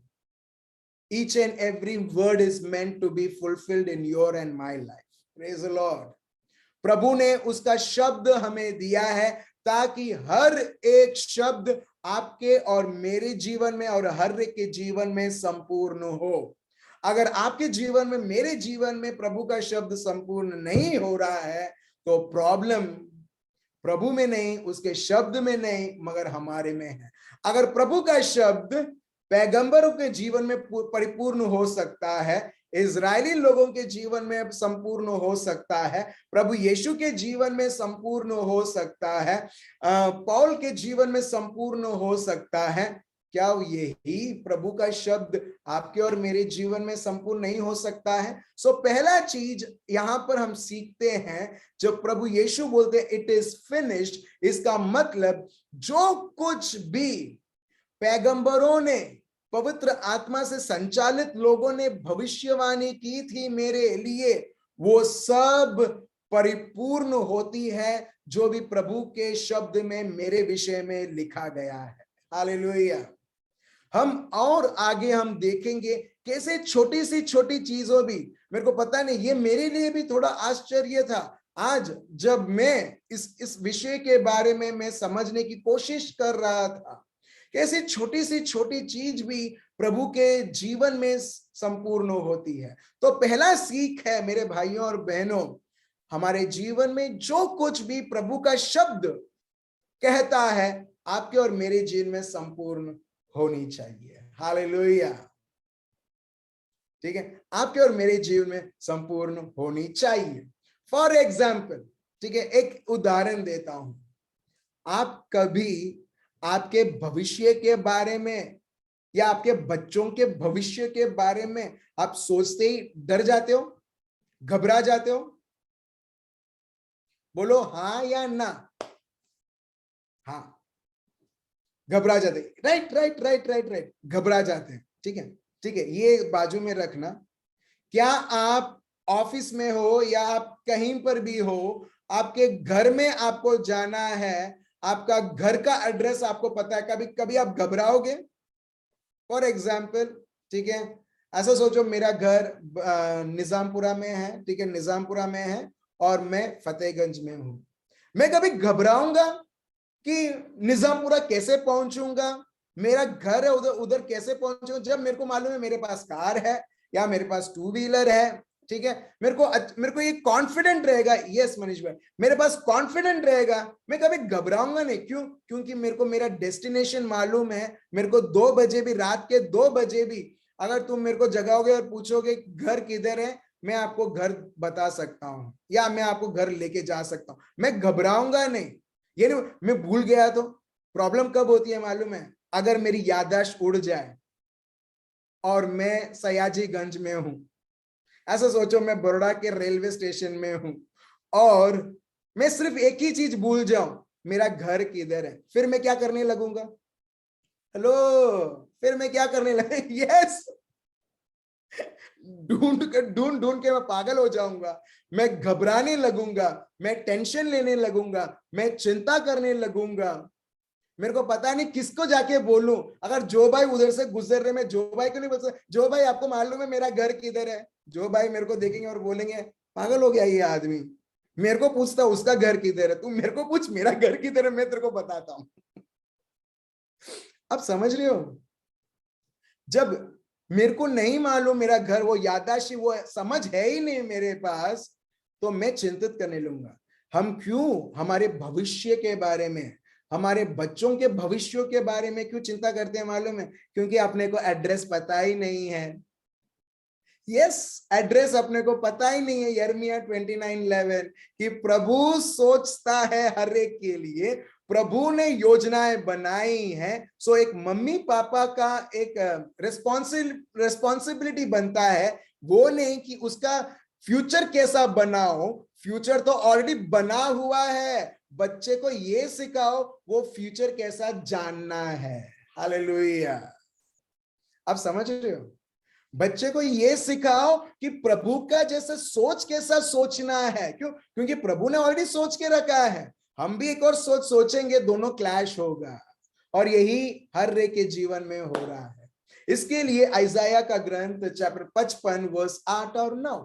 [SPEAKER 1] each and every word is meant to be fulfilled in your and my life. Praise the Lord. प्रभु ने उसका शब्द हमें दिया है ताकि हर एक शब्द आपके और मेरे जीवन में और हर एक के जीवन में संपूर्ण हो। अगर आपके जीवन में, मेरे जीवन में प्रभु का शब्द संपूर्ण नहीं हो रहा है तो प्रॉब्लम प्रभु में नहीं, उसके शब्द में नहीं, मगर हमारे में है। अगर प्रभु का शब्द पैगंबरों के जीवन में परिपूर्ण हो सकता है, इजरायली लोगों के जीवन में संपूर्ण हो सकता है, प्रभु यीशु के जीवन में संपूर्ण हो सकता है, पौल के जीवन में संपूर्ण हो सकता है, क्या यही प्रभु का शब्द आपके और मेरे जीवन में संपूर्ण नहीं हो सकता है? सो पहला चीज यहां पर हम सीखते हैं, जब प्रभु यीशु बोलते हैं इट इज फिनिश्ड, इसका मतलब जो कुछ भी पैगंबरों ने, पवित्र आत्मा से संचालित लोगों ने भविष्यवाणी की थी मेरे लिए, वो सब परिपूर्ण होती है जो भी प्रभु के शब्द में मेरे विषय में लिखा गया है। हालेलुया। हम और आगे हम देखेंगे कैसे छोटी सी छोटी चीजों भी, मेरे को पता नहीं, ये मेरे लिए भी थोड़ा आश्चर्य था। आज जब मैं इस विषय के बारे में मैं समझने की कोशिश कर रहा था, कैसे छोटी सी छोटी चीज भी प्रभु के जीवन में संपूर्ण होती है। तो पहला सीख है मेरे भाइयों और बहनों, हमारे जीवन में जो कुछ भी प्रभु का शब्द कहता है आपके और मेरे जीवन में संपूर्ण होनी चाहिए। हालेलुया। ठीक है, आपके और मेरे जीवन में संपूर्ण होनी चाहिए। फॉर एग्जाम्पल, ठीक है, एक उदाहरण देता हूं। आप कभी आपके भविष्य के बारे में या आपके बच्चों के भविष्य के बारे में आप सोचते ही डर जाते हो, घबरा जाते हो? बोलो हाँ या ना। हाँ, घबरा जाते। Right right right right right, घबरा जाते हैं। ठीक है, ठीक है, ये बाजू में रखना। क्या आप ऑफिस में हो या आप कहीं पर भी हो, आपके घर में आपको जाना है, आपका घर का एड्रेस आपको पता है, कभी कभी आप घबराओगे? फॉर एग्जाम्पल, ठीक है, ऐसा सोचो मेरा घर निजामपुरा में है, ठीक है, निजामपुरा में है और मैं फतेहगंज में हूं। मैं कभी घबराऊंगा कि निजामपुरा कैसे पहुंचूंगा, मेरा घर है उधर, उधर कैसे पहुंचूंगा, जब मेरे को मालूम है मेरे पास कार है या मेरे पास टू व्हीलर है। ठीक है, मेरे को ये कॉन्फिडेंट रहेगा। यस मनीष भाई, मेरे पास कॉन्फिडेंट रहेगा, मैं कभी घबराऊंगा नहीं। क्यों? क्योंकि मेरे को मेरा डेस्टिनेशन मालूम है। मेरे को 2 बजे भी, रात के 2 बजे भी अगर तुम मेरे को जगाओगे और पूछोगे घर किधर है, मैं आपको घर बता सकता हूं या मैं आपको घर लेके जा सकता हूं। मैं घबराऊंगा नहीं। ये नहीं मैं भूल गया तो प्रॉब्लम कब होती है मालूम है? अगर मेरी याददाश्त उड़ जाए और मैं सयाजीगंज में हूं। ऐसा सोचो मैं बड़ौदा के रेलवे स्टेशन में हूं और मैं सिर्फ एक ही चीज भूल जाऊं, मेरा घर किधर है। फिर मैं क्या करने लगूंगा? हेलो, फिर मैं क्या करने लगा? यस, ढूंढ के मैं पागल हो जाऊंगा, मैं घबराने लगूंगा, मैं टेंशन लेने लगूंगा, मैं चिंता करने लगूंगा। मेरे को पता नहीं किसको जाके बोलूं। अगर जो भाई उधर से गुजर रहे, मैं जो भाई को नहीं बोल सकता जो भाई आपको मालूम है मेरा घर किधर है? जो भाई मेरे को देखेंगे और बोलेंगे पागल हो गया ये आदमी, मेरे को पूछता उसका घर किधर है, तू मेरे को पूछ मेरा घर किधर है, मैं तेरे को बताता हूं। अब समझ रहे हो? जब मेरे को नहीं मालूम मेरा घर, वो याददाश्त, वो समझ है ही नहीं मेरे पास, तो मैं चिंतित करने लूंगा। हम क्यों हमारे भविष्य के बारे में, हमारे बच्चों के भविष्य के बारे में क्यों चिंता करते हैं मालूम है? क्योंकि अपने को एड्रेस पता ही नहीं है। यस, एड्रेस अपने को पता ही नहीं है। यिर्मयाह 29:11 कि प्रभु सोचता है हर एक के लिए, प्रभु ने योजनाएं बनाई हैं। सो एक मम्मी पापा का एक रिस्पॉन्सिबिलिटी बनता है, वो नहीं कि उसका फ्यूचर कैसा बनाओ, फ्यूचर तो ऑलरेडी बना हुआ है। बच्चे को ये सिखाओ वो फ्यूचर कैसा जानना है। हालेलुया। आप समझ रहे हो? बच्चे को ये सिखाओ कि प्रभु का जैसे सोच कैसा सोचना है। क्यों? क्योंकि प्रभु ने ऑलरेडी सोच के रखा है, हम भी एक और सोच सोचेंगे, दोनों क्लैश होगा। और यही हर एक के जीवन में हो रहा है। इसके लिए आइजाया का ग्रंथ चैप्टर 55 वर्स 8 और 9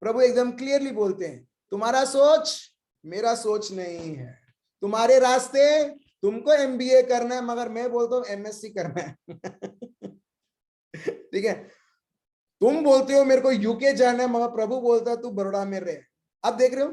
[SPEAKER 1] प्रभु एकदम क्लियरली बोलते हैं, तुम्हारा सोच मेरा सोच नहीं है। तुम्हारे रास्ते, तुमको MBA करना है मगर मैं बोलता हूं MSc करना है। ठीक है, तुम बोलते हो मेरे को UK जाना है मगर प्रभु बोलता है तू बड़ौदा में रहे। अब देख रहे हो,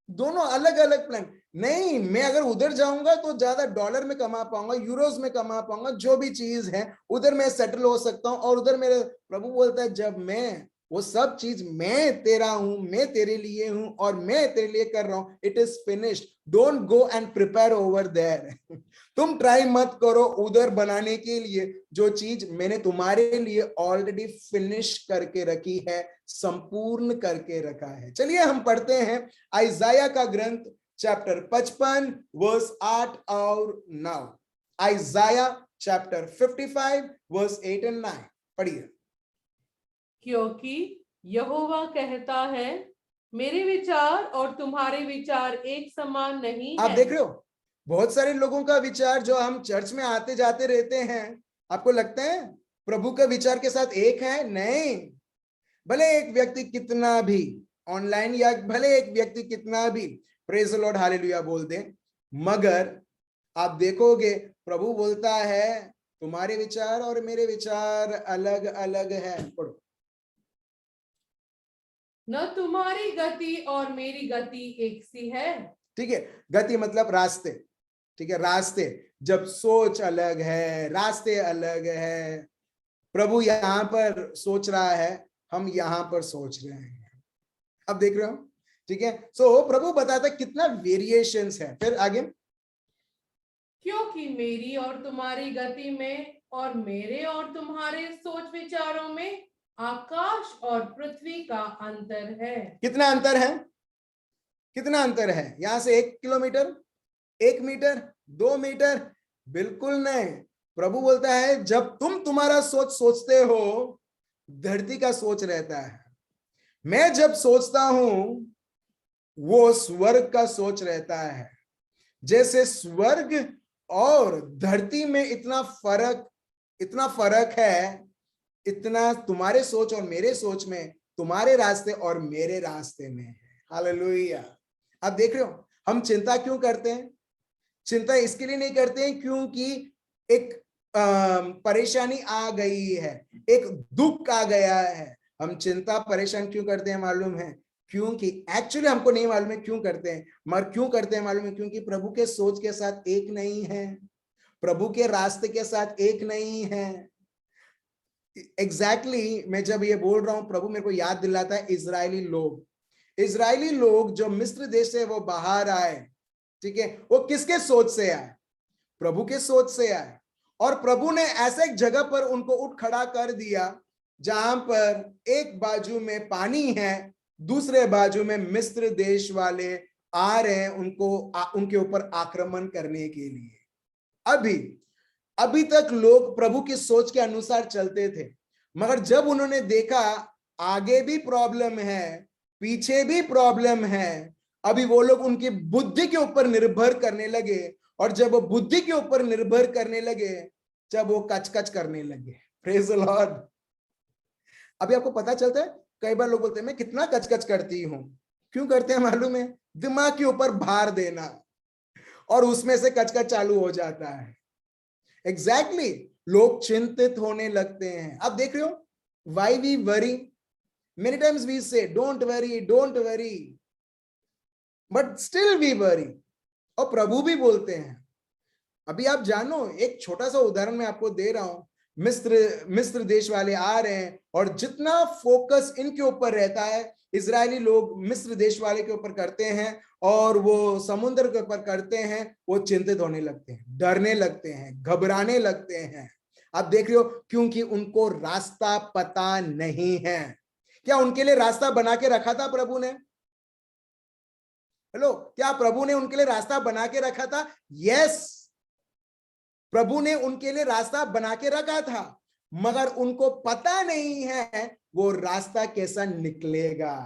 [SPEAKER 1] दोनों अलग अलग प्लान। नहीं, मैं अगर उधर जाऊंगा तो ज्यादा डॉलर में कमा पाऊंगा, यूरोज में कमा पाऊंगा, जो भी चीज है उधर मैं सेटल हो सकता हूं। और उधर मेरे प्रभु बोलता है जब मैं वो सब चीज, मैं तेरा हूं, मैं तेरे लिए हूं और मैं तेरे लिए कर रहा हूं, it is finished, don't go and prepare over there. तुम ट्राई मत करो उधर बनाने के लिए, जो चीज मैंने तुम्हारे लिए ऑलरेडी फिनिश करके रखी है, संपूर्ण करके रखा है। चलिए हम पढ़ते हैं आइजाया का ग्रंथ चैप्टर 55 वर्स 8 और 9। आइजाया चैप्टर 55 वर्स 8 और 9 पढ़िए।
[SPEAKER 4] क्योंकि यहोवा कहता है, मेरे विचार और तुम्हारे विचार एक समान नहीं है।
[SPEAKER 1] आप देख रहे हो, बहुत सारे लोगों का विचार जो हम चर्च में आते जाते रहते हैं, आपको लगता है प्रभु का विचार के साथ एक है? नहीं। भले एक व्यक्ति कितना भी ऑनलाइन या भले एक व्यक्ति कितना भी प्रेज द लॉर्ड हालेलुया बोल दे, मगर आप देखोगे प्रभु बोलता है तुम्हारे विचार और मेरे विचार अलग अलग है। पढ़ो।
[SPEAKER 4] न तुम्हारी गति और मेरी गति एक सी है।
[SPEAKER 1] ठीक है, गति मतलब रास्ते। ठीक है, रास्ते, जब सोच अलग है, रास्ते अलग है, प्रभु यहां पर सोच रहा है, हम यहां पर सोच रहे हैं। अब देख रहे हो? ठीक है, सो प्रभु बताता है कितना वेरिएशंस है। फिर आगे,
[SPEAKER 4] क्योंकि मेरी और तुम्हारी गति में और मेरे और तुम्हारे सोच विचारों में आकाश और पृथ्वी का अंतर है। कितना अंतर है? कितना अंतर है? यहां से 1 किलोमीटर, 1 मीटर, 2 मीटर? बिल्कुल नहीं। प्रभु बोलता है जब तुम्हारा सोच सोचते हो, धरती का सोच रहता है। मैं जब सोचता हूं, वो स्वर्ग का सोच रहता है। जैसे स्वर्ग और धरती में इतना फर्क है, इतना तुम्हारे सोच और मेरे सोच में, तुम्हारे रास्ते और मेरे रास्ते में है। हालेलुया। आप देख रहे हो हम चिंता क्यों करते हैं? चिंता इसके लिए नहीं करते हैं क्योंकि एक परेशानी आ गई है, एक दुख आ गया है। हम चिंता परेशान क्यों करते हैं मालूम है? क्योंकि एक्चुअली हमको नहीं मालूम है क्यों करते हैं, मगर क्यों करते हैं मालूम है? क्योंकि प्रभु के सोच के साथ एक नहीं है, प्रभु के रास्ते के साथ एक नहीं है। एग्जैक्टली मैं जब ये बोल रहा हूं, प्रभु मेरे को याद दिलाता है इजरायली लोग जो मिस्र देश से वो बाहर आए, ठीक है, वो किसके सोच से आए? प्रभु के सोच से आए। और प्रभु ने ऐसे एक जगह पर उनको उठ खड़ा कर दिया जहां पर एक बाजू में पानी है, दूसरे बाजू में मिस्र देश वाले आ रहे हैं उनके ऊपर आक्रमण करने के लिए। अभी तक लोग प्रभु की सोच के अनुसार चलते थे, मगर जब उन्होंने देखा आगे भी प्रॉब्लम है, पीछे भी प्रॉब्लम है, अभी वो लोग उनकी बुद्धि के ऊपर निर्भर करने लगे। और जब वो बुद्धि के ऊपर निर्भर करने लगे, जब वो कचकच करने लगे। Praise the Lord. अभी आपको पता चलता है, कई बार लोग बोलते हैं मैं कितना कचकच करती हूं। क्यों करते हैं मालूम है? दिमाग के ऊपर भार देना, और उसमें से कचकच चालू हो जाता है। एग्जैक्टली लोग चिंतित होने लगते हैं। अब देख रहे हो, why we worry? Many times we say don't worry, but still we worry. और प्रभु भी बोलते हैं। अभी आप जानो, एक छोटा सा उदाहरण मैं आपको दे रहा हूं। मिस्र देश वाले आ रहे हैं, और जितना फोकस इनके ऊपर रहता है, इजरायली लोग मिस्र देश वाले के ऊपर करते हैं और वो समुद्र के ऊपर करते हैं, वो चिंतित होने लगते हैं, डरने लगते हैं, घबराने लगते हैं। आप देख रहे हो, क्योंकि उनको रास्ता पता नहीं है। क्या उनके लिए रास्ता बना के रखा था प्रभु ने? हेलो, क्या प्रभु ने उनके लिए रास्ता बना के रखा था? यस, प्रभु ने उनके लिए रास्ता बना के रखा था, मगर उनको पता नहीं है वो रास्ता कैसा निकलेगा।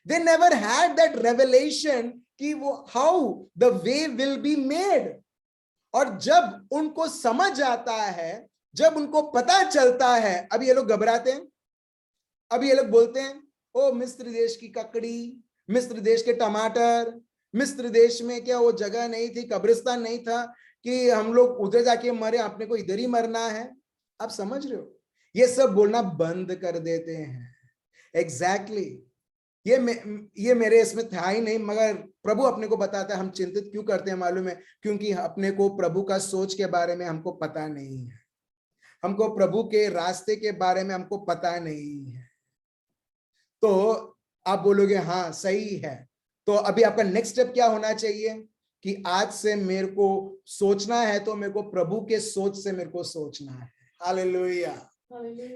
[SPEAKER 4] They never had that revelation कि वो how the way will be made। और जब उनको समझ आता है, जब उनको पता चलता है, अभी ये लोग घबराते हैं। अभी ये लोग बोलते हैं ओ मिस्र देश की ककड़ी, मिस्र देश के टमाटर, मिस्र देश में क्या वो जगह नहीं थी, कब्रिस्तान नहीं था कि हम लोग उधर जाके मरे, अपने को इधर ही मरना है। आप समझ रहे हो? ये सब बोलना बंद कर देते हैं। एग्जैक्टली ये मेरे इसमें था ही नहीं, मगर प्रभु अपने को बताता है। हम चिंतित क्यों करते हैं मालूम है? क्योंकि अपने को प्रभु का सोच के बारे में हमको पता नहीं है, हमको प्रभु के रास्ते के बारे में हमको पता नहीं है। तो आप बोलोगे हाँ सही है। तो अभी आपका नेक्स्ट स्टेप क्या होना चाहिए कि आज से मेरे को सोचना है, तो मेरे को प्रभु के सोच से मेरे को सोचना है। Hallelujah.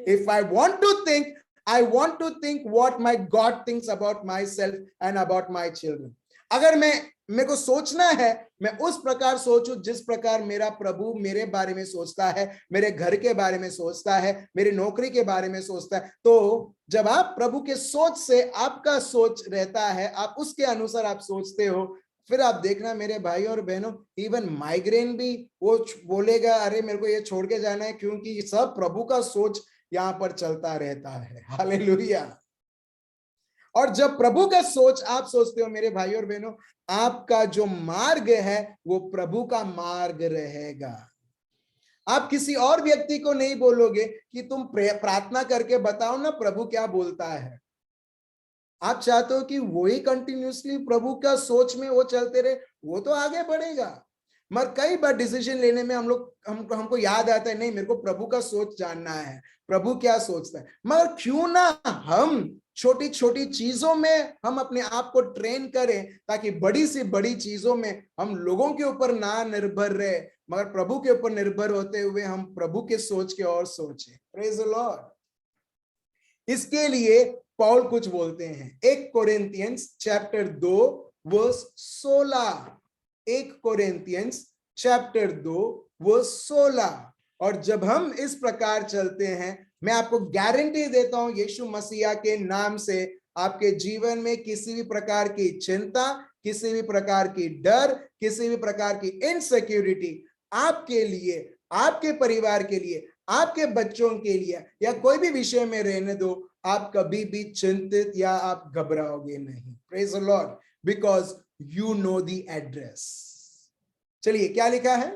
[SPEAKER 4] If I want to think, I want to think what my God thinks about myself and about my children। अगर मेरे को सोचना है, मैं उस प्रकार सोचूं जिस प्रकार मेरा प्रभु मेरे बारे में सोचता है, मेरे घर के बारे में सोचता है, मेरी नौकरी के बारे में सोचता है। तो जब आप प्रभु के सोच से आपका सोच रहता है, आप उसके अनुसार आप सोचते हो, फिर आप देखना मेरे भाई और बहनों, इवन माइग्रेन भी वो बोलेगा अरे मेरे को ये छोड़ के जाना है, क्योंकि सब प्रभु का सोच यहां पर चलता रहता है। हालेलुया।
[SPEAKER 1] और जब प्रभु का सोच आप सोचते हो मेरे भाई और बहनों, आपका जो मार्ग है वो प्रभु का मार्ग रहेगा। आप किसी और व्यक्ति को नहीं बोलोगे कि तुम प्रार्थना करके बताओ ना प्रभु क्या बोलता है। आप चाहते हो कि वो ही कंटिन्यूसली प्रभु का सोच में वो चलते रहे, वो तो आगे बढ़ेगा। मगर कई बार डिसीजन लेने में हमको याद आता है, नहीं मेरे को प्रभु का सोच जानना है, प्रभु क्या सोचता है। मगर क्यों ना हम छोटी छोटी चीजों में हम अपने आप को ट्रेन करें, ताकि बड़ी से बड़ी चीजों में हम लोगों के ऊपर ना निर्भर रहे, मगर प्रभु के ऊपर निर्भर होते हुए हम प्रभु के सोच के और सोचें। Praise the Lord. इसके लिए पौल कुछ बोलते हैं, 1 Corinthians chapter 2 verse 16। 1 Corinthians chapter 2 verse 16। और जब हम इस प्रकार चलते हैं, मैं आपको गारंटी देता हूं यीशु मसीहा के नाम से, आपके जीवन में किसी भी प्रकार की चिंता, किसी भी प्रकार की डर, किसी भी प्रकार की इनसिक्योरिटी आपके लिए, आपके परिवार के लिए, आपके बच्चों के लिए या कोई भी विषय में रहने दो, आप कभी भी चिंतित या आप घबराओगे नहीं। Praise the Lord, because you know the address. चलिए क्या लिखा है?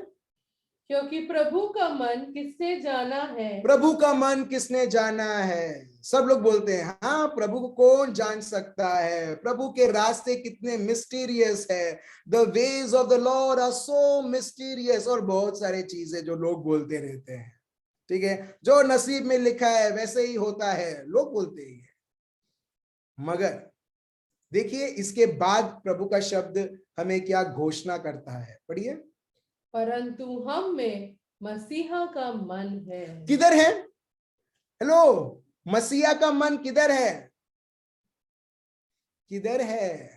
[SPEAKER 4] क्योंकि प्रभु का मन किसने जाना है?
[SPEAKER 1] प्रभु का मन किसने जाना है? सब लोग बोलते हैं हाँ, प्रभु को कौन जान सकता है? प्रभु के रास्ते कितने मिस्टीरियस है। The ways of the Lord are so mysterious, और बहुत सारे चीजें जो लोग बोलते रहते हैं। ठीक है, जो नसीब में लिखा है वैसे ही होता है, लोग बोलते ही है। मगर देखिए इसके बाद प्रभु का शब्द हमें क्या घोषणा करता है, पढ़िए।
[SPEAKER 4] परंतु हम में मसीहा का मन है।
[SPEAKER 1] किधर है? हेलो, मसीहा का मन किधर है? किधर है?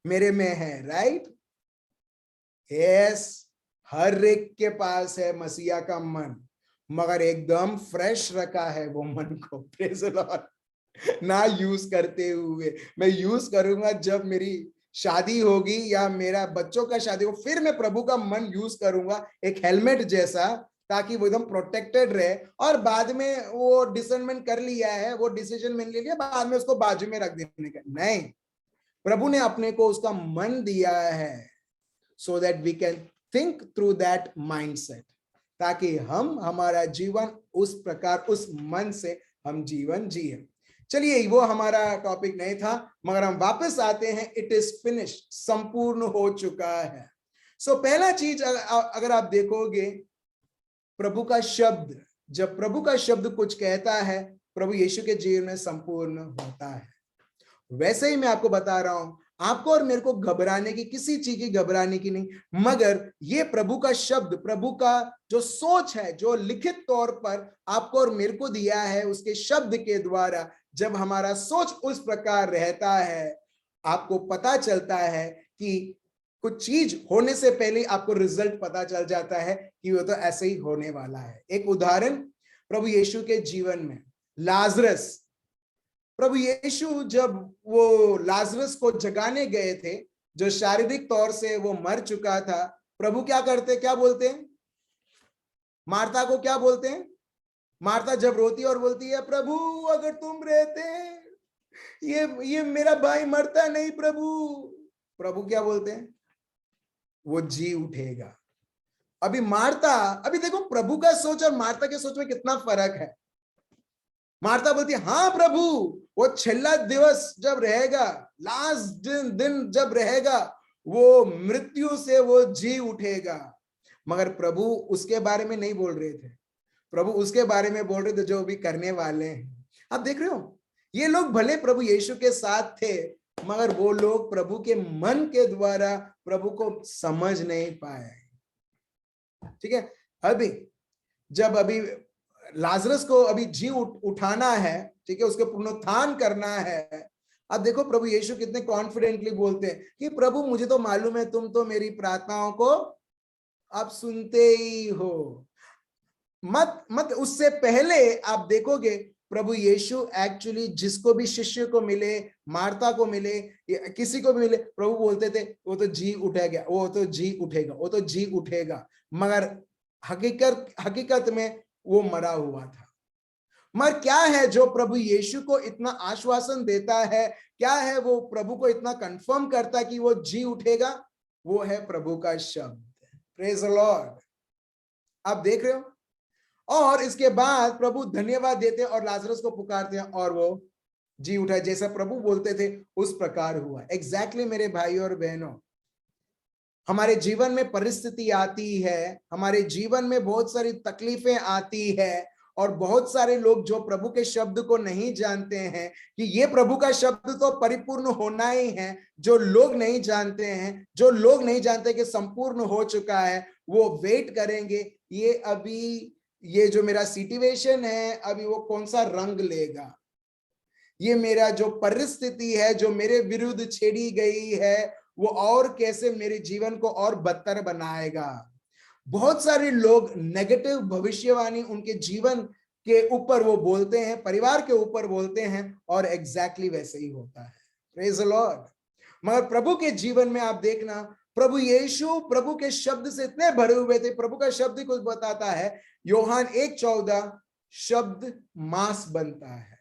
[SPEAKER 1] मेरे में है, राइट? यस, हर एक के पास है मसीहा का मन, मगर एकदम फ्रेश रखा है वो मन को। Praise the Lord. ना यूज करते हुए, मैं यूज करूंगा जब मेरी शादी होगी या मेरा बच्चों का शादी हो, फिर मैं प्रभु का मन यूज करूंगा एक हेलमेट जैसा, ताकि वो एकदम प्रोटेक्टेड रहे। और बाद में वो डिसर्नमेंट कर लिया है, वो डिसीजन मैंने ले लिया, बाद में उसको बाजू में रख देने का नहीं। प्रभु ने अपने को उसका मन दिया है, so that we can think through that mindset, ताकि हम हमारा जीवन उस प्रकार, उस मन से हम जीवन जिए। चलिए, वो हमारा टॉपिक नहीं था, मगर हम वापस आते हैं। इट इज फिनिश्ड, संपूर्ण हो चुका है। सो पहला चीज अगर आप देखोगे, प्रभु का शब्द, जब प्रभु का शब्द कुछ कहता है, प्रभु यीशु के जीवन में संपूर्ण होता है। वैसे ही मैं आपको बता रहा हूं, आपको और मेरे को घबराने की, किसी चीज की घबराने की नहीं, मगर ये प्रभु का शब्द, प्रभु का जो सोच है, जो लिखित तौर पर आपको और मेरे को दिया है उसके शब्द के द्वारा, जब हमारा सोच उस प्रकार रहता है, आपको पता चलता है कि कुछ चीज होने से पहले आपको रिजल्ट पता चल जाता है कि वो तो ऐसे ही होने वाला है। एक उदाहरण प्रभु यीशु के जीवन में, लाजरस। प्रभु यीशु जब वो लाजरस को जगाने गए थे, जो शारीरिक तौर से वो मर चुका था, प्रभु क्या करते, क्या बोलते हैं? मार्था को क्या बोलते हैं? मार्था जब रोती और बोलती है, प्रभु अगर तुम रहते, ये मेरा भाई मरता नहीं प्रभु क्या बोलते हैं? वो जी उठेगा। अभी मार्था, अभी देखो प्रभु का सोच और मार्था के सोच में कितना फर्क है। मार्था बोलती है, हाँ प्रभु, वो छेल्ला दिवस जब रहेगा, लास्ट दिन जब रहेगा, वो मृत्यु से वो जी उठेगा। मगर प्रभु उसके बारे में नहीं बोल रहे थे, प्रभु उसके बारे में बोल रहे थे जो भी करने वाले हैं। आप देख रहे हो, ये लोग भले प्रभु यीशु के साथ थे, मगर वो लोग प्रभु के मन के द्वारा प्रभु को समझ नहीं पाए। ठीक है, अभी लाजरस को अभी जी उठाना है, ठीक है, उसको पुनरुत्थान करना है। अब देखो प्रभु यीशु कितने कॉन्फिडेंटली बोलते हैं कि प्रभु मुझे तो मालूम है, तुम तो मेरी प्रार्थनाओं को आप सुनते ही हो। मत उससे पहले आप देखोगे प्रभु यीशु एक्चुअली जिसको भी शिष्य को मिले, मार्था को मिले, किसी को भी मिले, प्रभु बोलते थे वो तो जी उठेगा, वो तो जी उठेगा, वो तो जी उठेगा। मगर हकीकत में वो मरा हुआ था। मगर क्या है जो प्रभु यीशु को इतना आश्वासन देता है, क्या है वो प्रभु को इतना कंफर्म करता है कि वो जी उठेगा? वो है प्रभु का शब्द। Praise the Lord. आप देख रहे हो? और इसके बाद प्रभु धन्यवाद देते हैं और लाजरस को पुकारते हैं और वो जी उठा। जैसा प्रभु बोलते थे उस प्रकार हुआ। एग्जैक्टली मेरे भाई और बहनों, हमारे जीवन में परिस्थिति आती है, हमारे जीवन में बहुत सारी तकलीफें आती है, और बहुत सारे लोग जो प्रभु के शब्द को नहीं जानते हैं कि ये प्रभु का शब्द तो परिपूर्ण होना ही है, जो लोग नहीं जानते हैं, जो लोग नहीं जानते कि संपूर्ण हो चुका है, वो वेट करेंगे ये अभी ये जो मेरा सिचुएशन है अभी वो कौन सा रंग लेगा, ये मेरा जो परिस्थिति है जो मेरे विरुद्ध छेड़ी गई है वो और कैसे मेरे जीवन को और बदतर बनाएगा। बहुत सारे लोग नेगेटिव भविष्यवाणी उनके जीवन के ऊपर वो बोलते हैं, परिवार के ऊपर बोलते हैं, और एग्जैक्टली वैसे ही होता है। Praise the Lord. मगर प्रभु के जीवन में आप देखना, प्रभु यीशु प्रभु के शब्द से इतने भरे हुए थे। प्रभु का शब्द ही कुछ बताता है, यूहन्ना 1:14, शब्द मांस बनता है।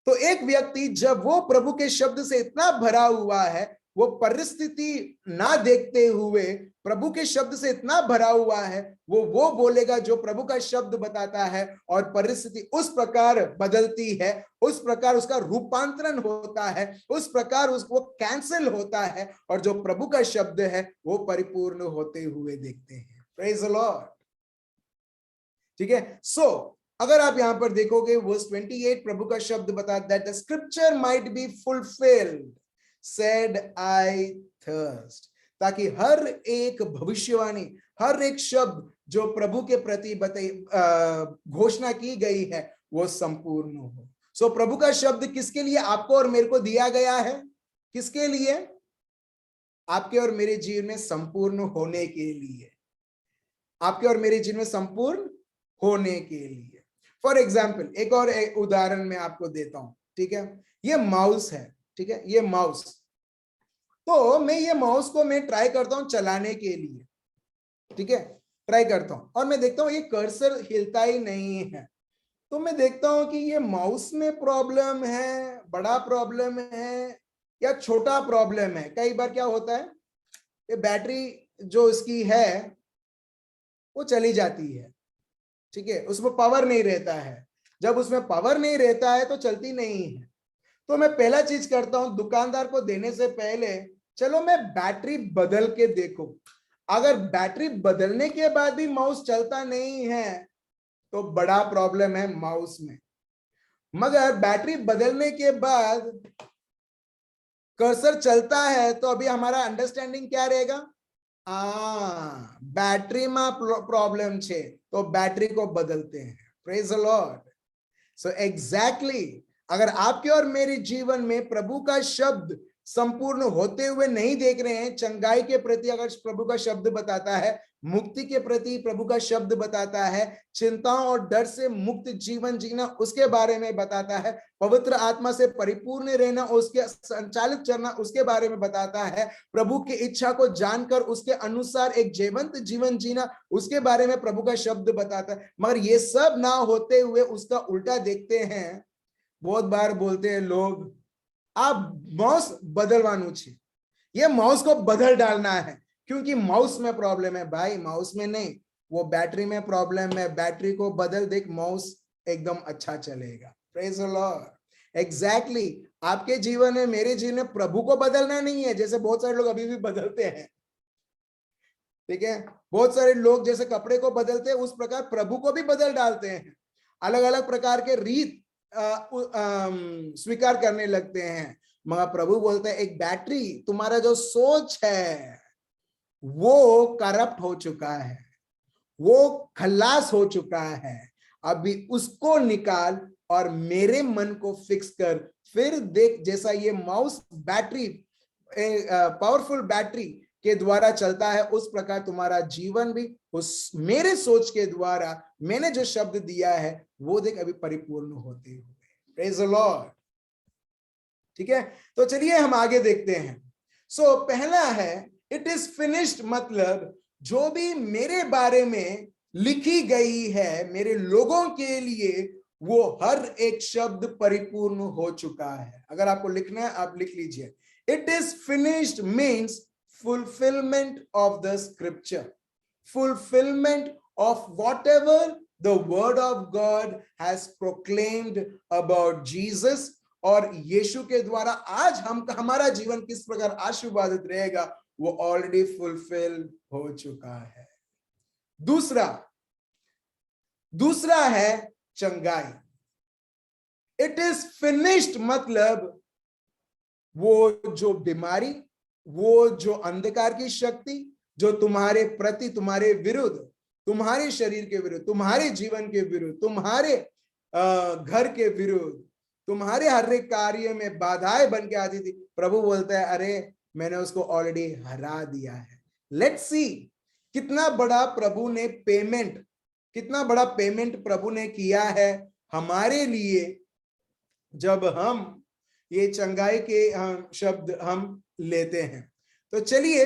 [SPEAKER 1] तो एक व्यक्ति जब वो प्रभु के शब्द से इतना भरा हुआ है, वो परिस्थिति ना देखते हुए प्रभु के शब्द से इतना भरा हुआ है, वो बोलेगा जो प्रभु का शब्द बताता है, और परिस्थिति उस प्रकार बदलती है, उस प्रकार उसका रूपांतरण होता है, उस प्रकार उसको कैंसिल होता है, और जो प्रभु का शब्द है वो परिपूर्ण होते हुए देखते हैं। Praise the Lord. ठीक है। सो अगर आप यहां पर देखोगे वर्स 28, प्रभु का शब्द बताता है, that the scripture might be fulfilled, said I thirst, ताकि हर एक भविष्यवाणी, हर एक शब्द जो प्रभु के प्रति घोषणा की गई है वो संपूर्ण हो। सो प्रभु का शब्द किसके लिए आपको और मेरे को दिया गया है? किसके लिए? आपके और मेरे जीवन में संपूर्ण होने के लिए, आपके और मेरे जीवन में संपूर्ण होने के लिए। फॉर एग्जाम्पल एक और उदाहरण मैं आपको देता हूं। ठीक है, ये माउस है। ठीक है, ये माउस, तो मैं ये माउस को मैं ट्राई करता हूं चलाने के लिए। ठीक है, ट्राई करता हूं और मैं देखता हूं ये कर्सर हिलता ही नहीं है। तो मैं देखता हूं कि ये माउस में प्रॉब्लम है, बड़ा प्रॉब्लम है, या छोटा प्रॉब्लम है। कई बार क्या होता है, ये बैटरी जो इसकी है वो चली जाती है। ठीक है, उसमें पावर नहीं रहता है। जब उसमें पावर नहीं रहता है तो चलती नहीं है। तो मैं पहला चीज करता हूं, दुकानदार को देने से पहले चलो मैं बैटरी बदल के देखूं। अगर बैटरी बदलने के बाद भी माउस चलता नहीं है तो बड़ा प्रॉब्लम है माउस में। मगर बैटरी बदलने के बाद कर्सर चलता है तो अभी हमारा अंडरस्टैंडिंग क्या रहेगा? बैटरी में प्रॉब्लम छे तो बैटरी को बदलते हैं। Praise the Lord. So exactly अगर आपके और मेरे जीवन में प्रभु का शब्द संपूर्ण होते हुए नहीं देख रहे हैं, चंगाई के प्रति अगर प्रभु का शब्द बताता है, मुक्ति के प्रति प्रभु का शब्द बताता है, चिंताओं और डर से मुक्त जीवन जीना उसके बारे में बताता है, पवित्र आत्मा से परिपूर्ण रहना, उसके संचालित चलना उसके बारे में बताता है, प्रभु की इच्छा को जानकर उसके अनुसार एक जीवंत जीवन जीना उसके बारे में प्रभु का शब्द बताता है। मगर ये सब ना होते हुए उसका उल्टा देखते हैं। बहुत बार बोलते हैं लोग, आप माउस बदलवानु छे, ये माउस को बदल डालना है क्योंकि माउस में प्रॉब्लम है। भाई माउस में नहीं, वो बैटरी में प्रॉब्लम है। बैटरी को बदल देख, माउस एकदम अच्छा चलेगा। Praise the Lord. एग्जैक्टली आपके जीवन में, मेरे जीवन में प्रभु को बदलना नहीं है, जैसे बहुत सारे लोग अभी भी बदलते हैं। ठीक है, बहुत सारे लोग जैसे कपड़े को बदलते हैं उस प्रकार प्रभु को भी बदल डालते हैं। अलग अलग प्रकार के रीत स्वीकार करने लगते हैं। मगर प्रभु बोलते हैं एक बैटरी, तुम्हारा जो सोच है वो करप्ट हो चुका है, वो खल्लास हो चुका है, अभी उसको निकाल और मेरे मन को फिक्स कर। फिर देख, जैसा ये माउस बैटरी पावरफुल बैटरी के द्वारा चलता है उस प्रकार तुम्हारा जीवन भी उस मेरे सोच के द्वारा, मैंने जो शब्द दिया है वो देख अभी परिपूर्ण होते हुए। Praise the Lord. ठीक है, तो चलिए हम आगे देखते हैं। सो पहला है इट इज फिनिश्ड, मतलब जो भी मेरे बारे में लिखी गई है मेरे लोगों के लिए वो हर एक शब्द परिपूर्ण हो चुका है। अगर आपको लिखना है आप लिख लीजिए, it is finished means fulfillment of the scripture, fulfillment of whatever the word of God has proclaimed about Jesus। और यीशु के द्वारा आज हमारा जीवन किस प्रकार आशीर्वादित रहेगा वो ऑलरेडी फुलफिल हो चुका है। दूसरा है चंगाई। इट इज फिनिश्ड मतलब वो जो बीमारी, वो जो अंधकार की शक्ति जो तुम्हारे प्रति, तुम्हारे विरुद्ध, तुम्हारे शरीर के विरुद्ध, तुम्हारे जीवन के विरुद्ध, तुम्हारे घर के विरुद्ध, तुम्हारे हर एक कार्य में बाधाएं बन के आती थी, प्रभु बोलता है अरे मैंने उसको ऑलरेडी हरा दिया है। लेट्स सी कितना बड़ा प्रभु ने पेमेंट प्रभु ने किया है हमारे लिए। जब हम ये चंगाई के शब्द हम लेते हैं तो चलिए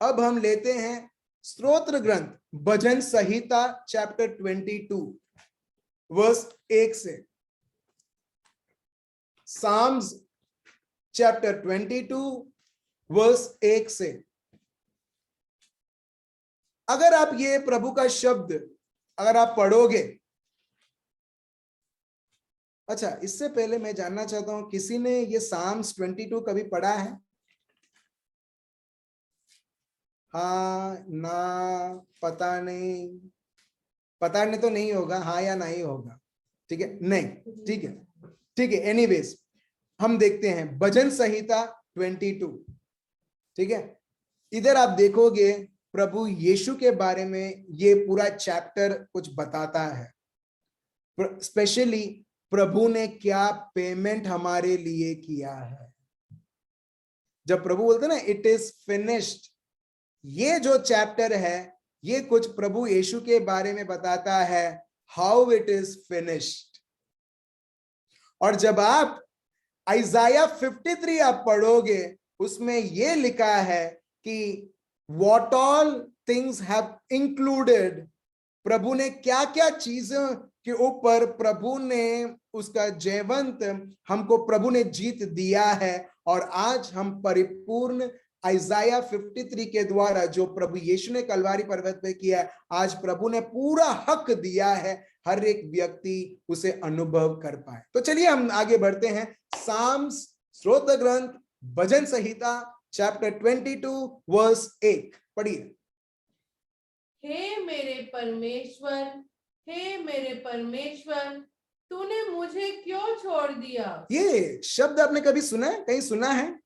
[SPEAKER 1] अब हम लेते हैं स्तोत्र ग्रंथ भजन संहिता चैप्टर 22 वर्स 1 से। साम्स चैप्टर 22 वर्स 1 से। अगर आप ये प्रभु का शब्द अगर आप पढ़ोगे, अच्छा इससे पहले मैं जानना चाहता हूं किसी ने ये साम्स 22 कभी पढ़ा है? हाँ ना, पता नहीं तो नहीं होगा, हाँ या नहीं होगा, ठीक है, नहीं, ठीक है, एनीवेज हम देखते हैं भजन संहिता 22, ठीक है। इधर आप देखोगे प्रभु यीशु के बारे में ये पूरा चैप्टर कुछ बताता है, स्पेशली प्रभु ने क्या पेमेंट हमारे लिए किया है। जब प्रभु बोलते हैं ना इट इज फिनिश्ड, ये जो चैप्टर है ये कुछ प्रभु यीशु के बारे में बताता है, हाउ इट इज फिनिश्ड। और जब आप आइजाया 53 आप पढ़ोगे उसमें ये लिखा है कि what all things have included, प्रभु ने क्या क्या चीजों के ऊपर प्रभु ने उसका जयवंत हमको प्रभु ने जीत दिया है। और आज हम परिपूर्ण आइजाया 53 के द्वारा जो प्रभु यीशु ने कलवारी पर्वत पे किया है, आज प्रभु ने पूरा हक दिया है हर एक व्यक्ति उसे अनुभव कर पाए। तो चलिए हम आगे बढ़ते हैं। साम्स स्तोत्र ग्रंथ भजन संहिता चैप्टर 22 वर्स 1 पढ़िए।
[SPEAKER 4] हे मेरे परमेश्वर, तूने मुझे क्यों छोड़ दिया?
[SPEAKER 1] ये शब्द आपने कभी सुना है, कहीं सुना है?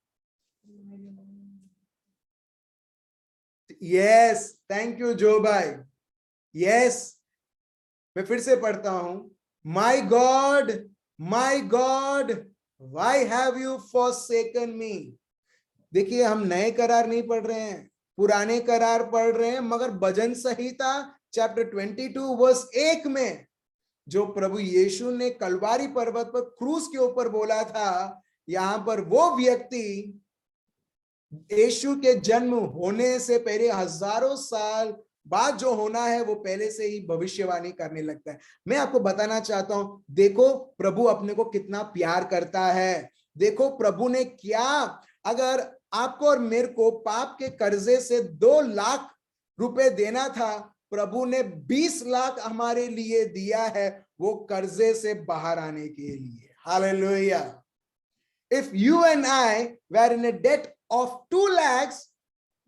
[SPEAKER 1] यस, थैंक यू जो भाई। यस, मैं फिर से पढ़ता हूं, my God why have you forsaken me. देखिए हम नए करार नहीं पढ़ रहे हैं, पुराने करार पढ़ रहे हैं, मगर भजन संहिता चैप्टर 22 वर्स 1 में जो प्रभु यीशु ने कलवारी पर्वत पर क्रूस के ऊपर बोला था, यहां पर वो व्यक्ति यीशु के जन्म होने से पहले हजारों साल बाद जो होना है वो पहले से ही भविष्यवाणी करने लगता है। मैं आपको बताना चाहता हूं, देखो प्रभु अपने को कितना प्यार करता है। देखो प्रभु ने क्या, अगर आपको और मेरे को पाप के कर्जे से 2 लाख रुपए देना था, प्रभु ने 20 लाख हमारे लिए दिया है वो कर्जे से बाहर आने के लिए। Hallelujah. If you and I were in a debt of 2 lakhs,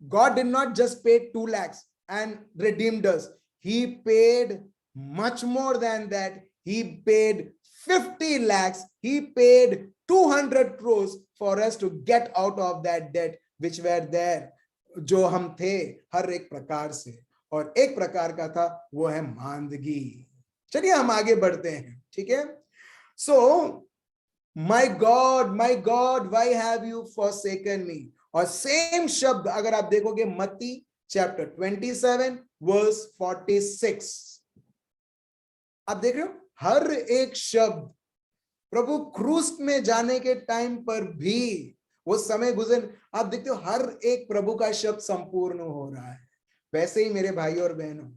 [SPEAKER 1] God did not just pay 2 lakhs and redeemed us. He paid much more than that. He paid 50 lakhs. He paid 200 crores for us to get out of that debt which were there. जो हम थे हर एक प्रकार से, और एक प्रकार का था वो है मांदगी। चलिए हम आगे बढ़ते हैं, ठीक है। So my God, why have you forsaken me? और सेम शब्द अगर आप देखोगे मत्ती चैप्टर 27 वर्स 46, आप देख रहे हो हर एक शब्द प्रभु क्रूस में जाने के टाइम पर भी वो समय गुजर, आप देखते हो हर एक प्रभु का शब्द संपूर्ण हो रहा है। वैसे ही मेरे भाई और बहनों,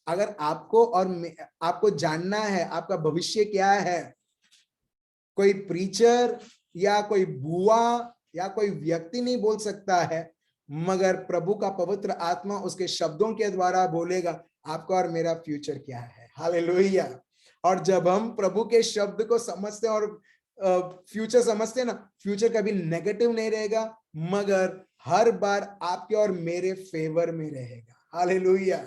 [SPEAKER 1] अगर आपको और आपको जानना है आपका भविष्य क्या है, कोई प्रीचर या कोई बुआ या कोई व्यक्ति नहीं बोल सकता है, मगर प्रभु का पवित्र आत्मा उसके शब्दों के द्वारा बोलेगा आपका और मेरा फ्यूचर क्या है। हालेलुया। और जब हम प्रभु के शब्द को समझते हैं और फ्यूचर समझते हैं ना, फ्यूचर कभी नेगेटिव नहीं रहेगा, मगर हर बार आपके और मेरे फेवर में रहेगा। हालेलुया।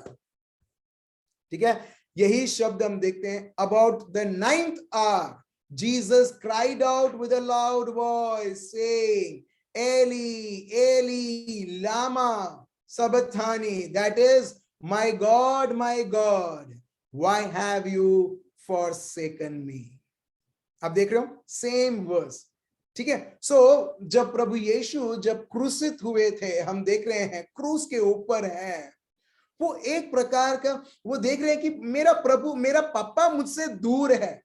[SPEAKER 1] ठीक है, यही शब्द हम देखते हैं। About the 9th hour Jesus cried out with a loud voice saying, Eli, Eli, lama sabachthani, that is, my God, why have you forsaken me? आप देख रहे हो, सेम वर्स। ठीक है, सो जब प्रभु यीशु जब क्रूसित हुए थे, हम देख रहे हैं क्रूस के ऊपर है, वो एक प्रकार का वो देख रहे हैं कि मेरा प्रभु, मेरा पापा मुझसे दूर है।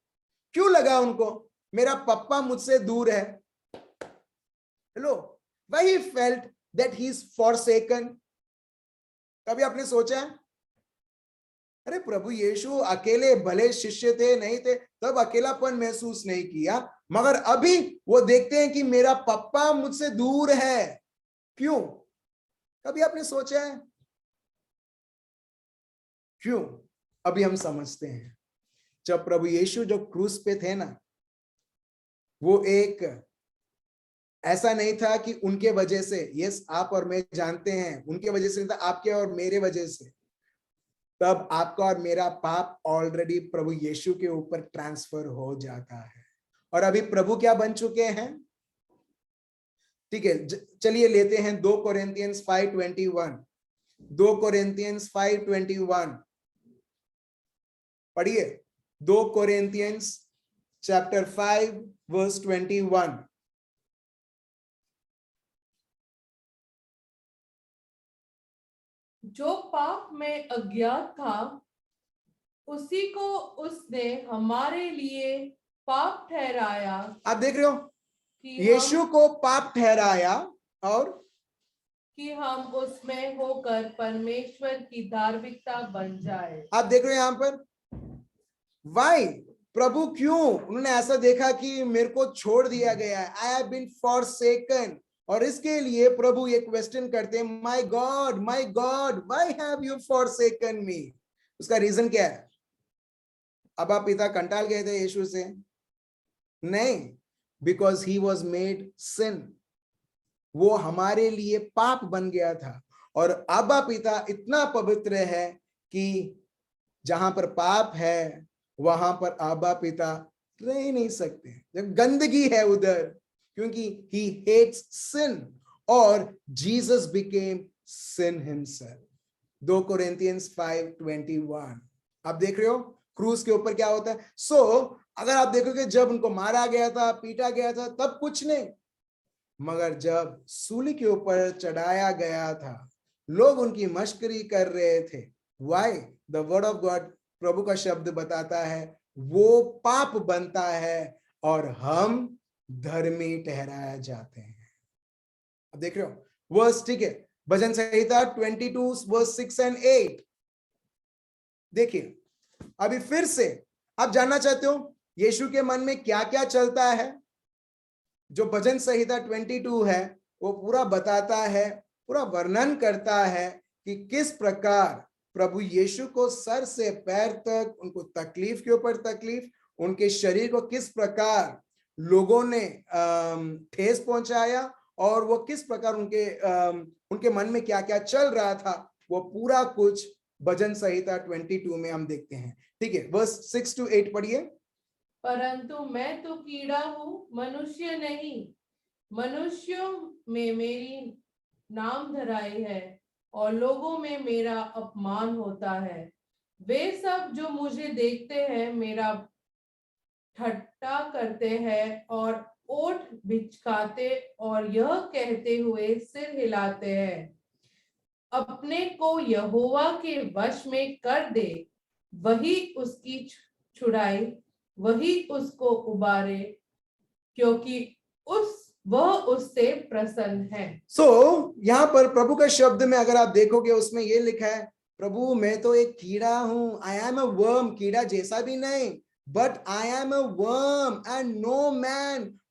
[SPEAKER 1] क्यों लगा उनको मेरा पापा मुझसे दूर है? Hello, why he felt that he is forsaken? कभी आपने सोचा है? अरे प्रभु यीशु अकेले भले शिष्य थे, नहीं थे, तब अकेलापन महसूस नहीं किया, मगर अभी वो देखते हैं कि मेरा पापा मुझसे दूर है। क्यों? कभी आपने सोचा है क्यों? अभी हम समझते हैं। जब प्रभु यीशु जो क्रूस पे थे ना, वो एक ऐसा नहीं था कि उनके वजह से, यस आप और मैं जानते हैं उनके वजह से नहीं था, आपके और मेरे वजह से। तब आपका और मेरा पाप ऑलरेडी प्रभु यीशु के ऊपर ट्रांसफर हो जाता है, और अभी प्रभु क्या बन चुके हैं? ठीक है, चलिए लेते हैं 2 कोरिन्थियंस 5:21। 2 कोरिन्थियंस 5:21 पढ़िए। 2 कोरिन्थियंस चैप्टर 5 वर्स 21।
[SPEAKER 4] जो पाप में अज्ञात था उसी को उसने हमारे लिए पाप ठहराया।
[SPEAKER 1] आप देख रहे हो,
[SPEAKER 4] कि
[SPEAKER 1] यीशु को पाप ठहराया और
[SPEAKER 4] कि हम उसमें होकर परमेश्वर की धार्मिकता बन जाए।
[SPEAKER 1] आप देख रहे हो यहां पर वाई, प्रभु क्यों उन्होंने ऐसा देखा कि मेरे को छोड़ दिया गया है, आई हैव बीन फॉरसेकन, और इसके लिए प्रभु एक क्वेश्चन करते हैं, my God why have you forsaken me? उसका रीजन क्या है? अब आप पिता कंटाल गए थे यीशु से? नहीं, बिकॉज ही वॉज मेड सिन, वो हमारे लिए पाप बन गया था। और अब्बा पिता इतना पवित्र है कि जहां पर पाप है वहां पर अब्बा पिता रह ही नहीं सकते, जब गंदगी है उधर, क्योंकि he hates sin, और Jesus became sin himself। 2 कोरिन्थियंस 5:21। आप देख रहे हो क्रूस के ऊपर क्या होता है। सो अगर आप देखोगे जब उनको मारा गया था, पीटा गया था, तब कुछ नहीं, मगर जब सूली के ऊपर चढ़ाया गया था, लोग उनकी मश्करी कर रहे थे। Why? The word of God, प्रभु का शब्द बताता है वो पाप बनता है और हम धर्मी ठहराया जाते हैं। अब देख रहे हो वर्स, ठीक है, भजन संहिता 22 वर्स 6 और 8 देखिए। अभी फिर से आप जानना चाहते हो यीशु के मन में क्या क्या चलता है? जो भजन संहिता 22 है वो पूरा बताता है, पूरा वर्णन करता है कि किस प्रकार प्रभु यीशु को सर से पैर तक उनको तकलीफ के ऊपर तकलीफ, उनके शरीर को किस प्रकार लोगों ने ठेस पहुंचाया, और वो किस प्रकार उनके मन में क्या क्या चल रहा था, वो पूरा कुछ भजन संहिता 22 में हम देखते हैं। ठीक है, वर्स 6 to 8 पढ़िए।
[SPEAKER 4] परंतु मैं तो कीड़ा हूँ, मनुष्य नहीं, मनुष्यों में मेरी नाम धराई है और लोगों में मेरा अपमान होता है। वे सब जो मुझे देखते हैं मेरा ठट्टा करते हैं और ओठ बिचकाते और यह कहते हुए सिर हिलाते हैं, अपने को यहोवा के वश में कर दे, वही उसकी छुड़ाई, वही उसको उबारे, क्योंकि वह उससे प्रसन्न है।
[SPEAKER 1] सो यहाँ पर प्रभु का शब्द में अगर आप देखोगे उसमें ये लिखा है प्रभु मैं तो एक कीड़ा हूं, आई एम अ वर्म, कीड़ा जैसा भी नहीं, but I am a worm and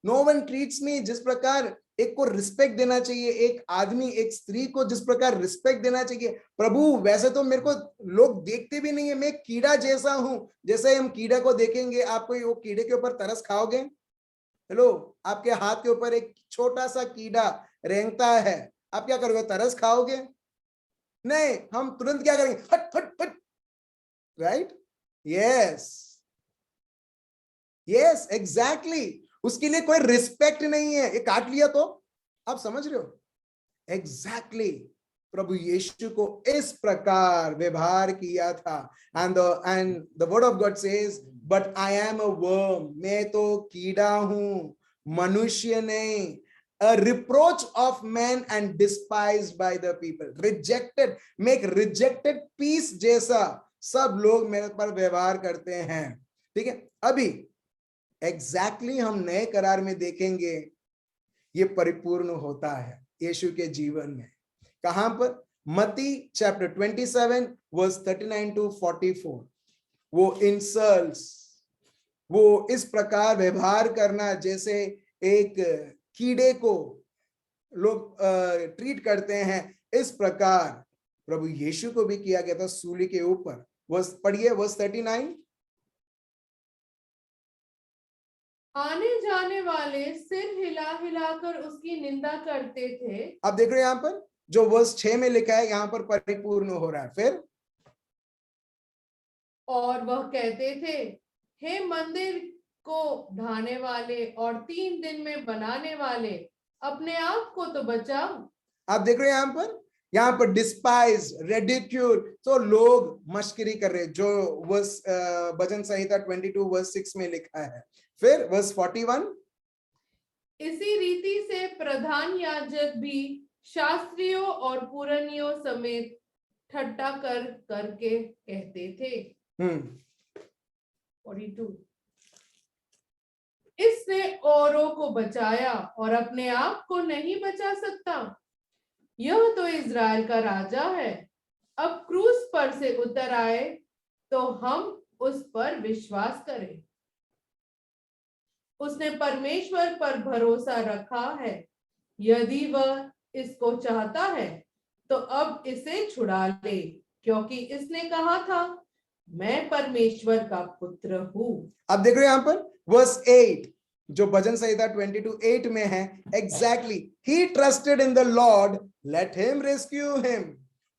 [SPEAKER 1] no one treats me. जिस प्रकार एक को रिस्पेक्ट देना चाहिए, एक आदमी एक स्त्री को जिस प्रकार रिस्पेक्ट देना चाहिए, प्रभु वैसे तो मेरे को लोग देखते भी नहीं है, मैं कीड़ा जैसा हूं। जैसे हम कीड़ा को देखेंगे, आपको वो कीड़े के ऊपर तरस खाओगे? हेलो, आपके हाथ के ऊपर एक छोटा सा कीड़ा रेंगता है, आप क्या करोगे? तरस खाओगे? नहीं, हम तुरंत क्या करेंगे? हट हट हट, राइट? Yes yes exactly. उसके लिए कोई रिस्पेक्ट नहीं है, ये काट लिया तो आप समझ रहे हो? एग्जैक्टली प्रभु यीशु को इस प्रकार व्यवहार किया था। And the word of God says, but I am a worm, मैं तो कीड़ा हूं, मनुष्य नहीं, a reproach of men and despised by the people, rejected, make rejected piece जैसा सब लोग मेरे पर व्यवहार करते हैं। ठीक है, अभी एग्जैक्टली हम नए करार में देखेंगे ये परिपूर्ण होता है यीशु के जीवन में। कहां पर? मत्ती चैप्टर 27 वर्स 39 टू 44। वो इंसल्ट्स, वो इस प्रकार व्यवहार करना जैसे एक कीड़े को लोग ट्रीट करते हैं, इस प्रकार प्रभु यीशु को भी किया गया था सूली के ऊपर। वर्स पढ़िए, वर्स 39।
[SPEAKER 4] आने जाने वाले सिर हिला हिलाकर उसकी निंदा करते थे।
[SPEAKER 1] आप देख रहे हैं यहां पर जो वर्स 6 में लिखा है, यहां पर परिपूर्ण हो रहा है। फिर
[SPEAKER 4] और वह कहते थे, हे मंदिर को ढाने वाले और 3 दिन में बनाने वाले, अपने आप को तो बचाओ।
[SPEAKER 1] आप देख रहे हैं यहाँ पर डिस्पाइज, रेडिक्यूल, तो लोग मस्करी कर रहे, जो वर्स भजन संहिता 22 वर्स 6 में लिखा है। फिर वर्स 41,
[SPEAKER 4] इसी रीति से प्रधान याजक भी शास्त्रियों और पुरनियों समेत ठट्ठा करके कहते थे। 42, इसने औरों को बचाया और अपने आप को नहीं बचा सकता। यह तो इज़राइल का राजा है, अब क्रूस पर से उतर आए तो हम उस पर विश्वास करें। उसने परमेश्वर पर भरोसा रखा है, यदि वह इसको चाहता है तो अब इसे छुड़ा ले, क्योंकि इसने कहा था, मैं परमेश्वर का पुत्र हूं। अब
[SPEAKER 1] देख रहे हैं यहाँ पर वर्स 8 जो भजन संहिता 22:8 में है। Exactly, he trusted in the Lord, let him rescue him.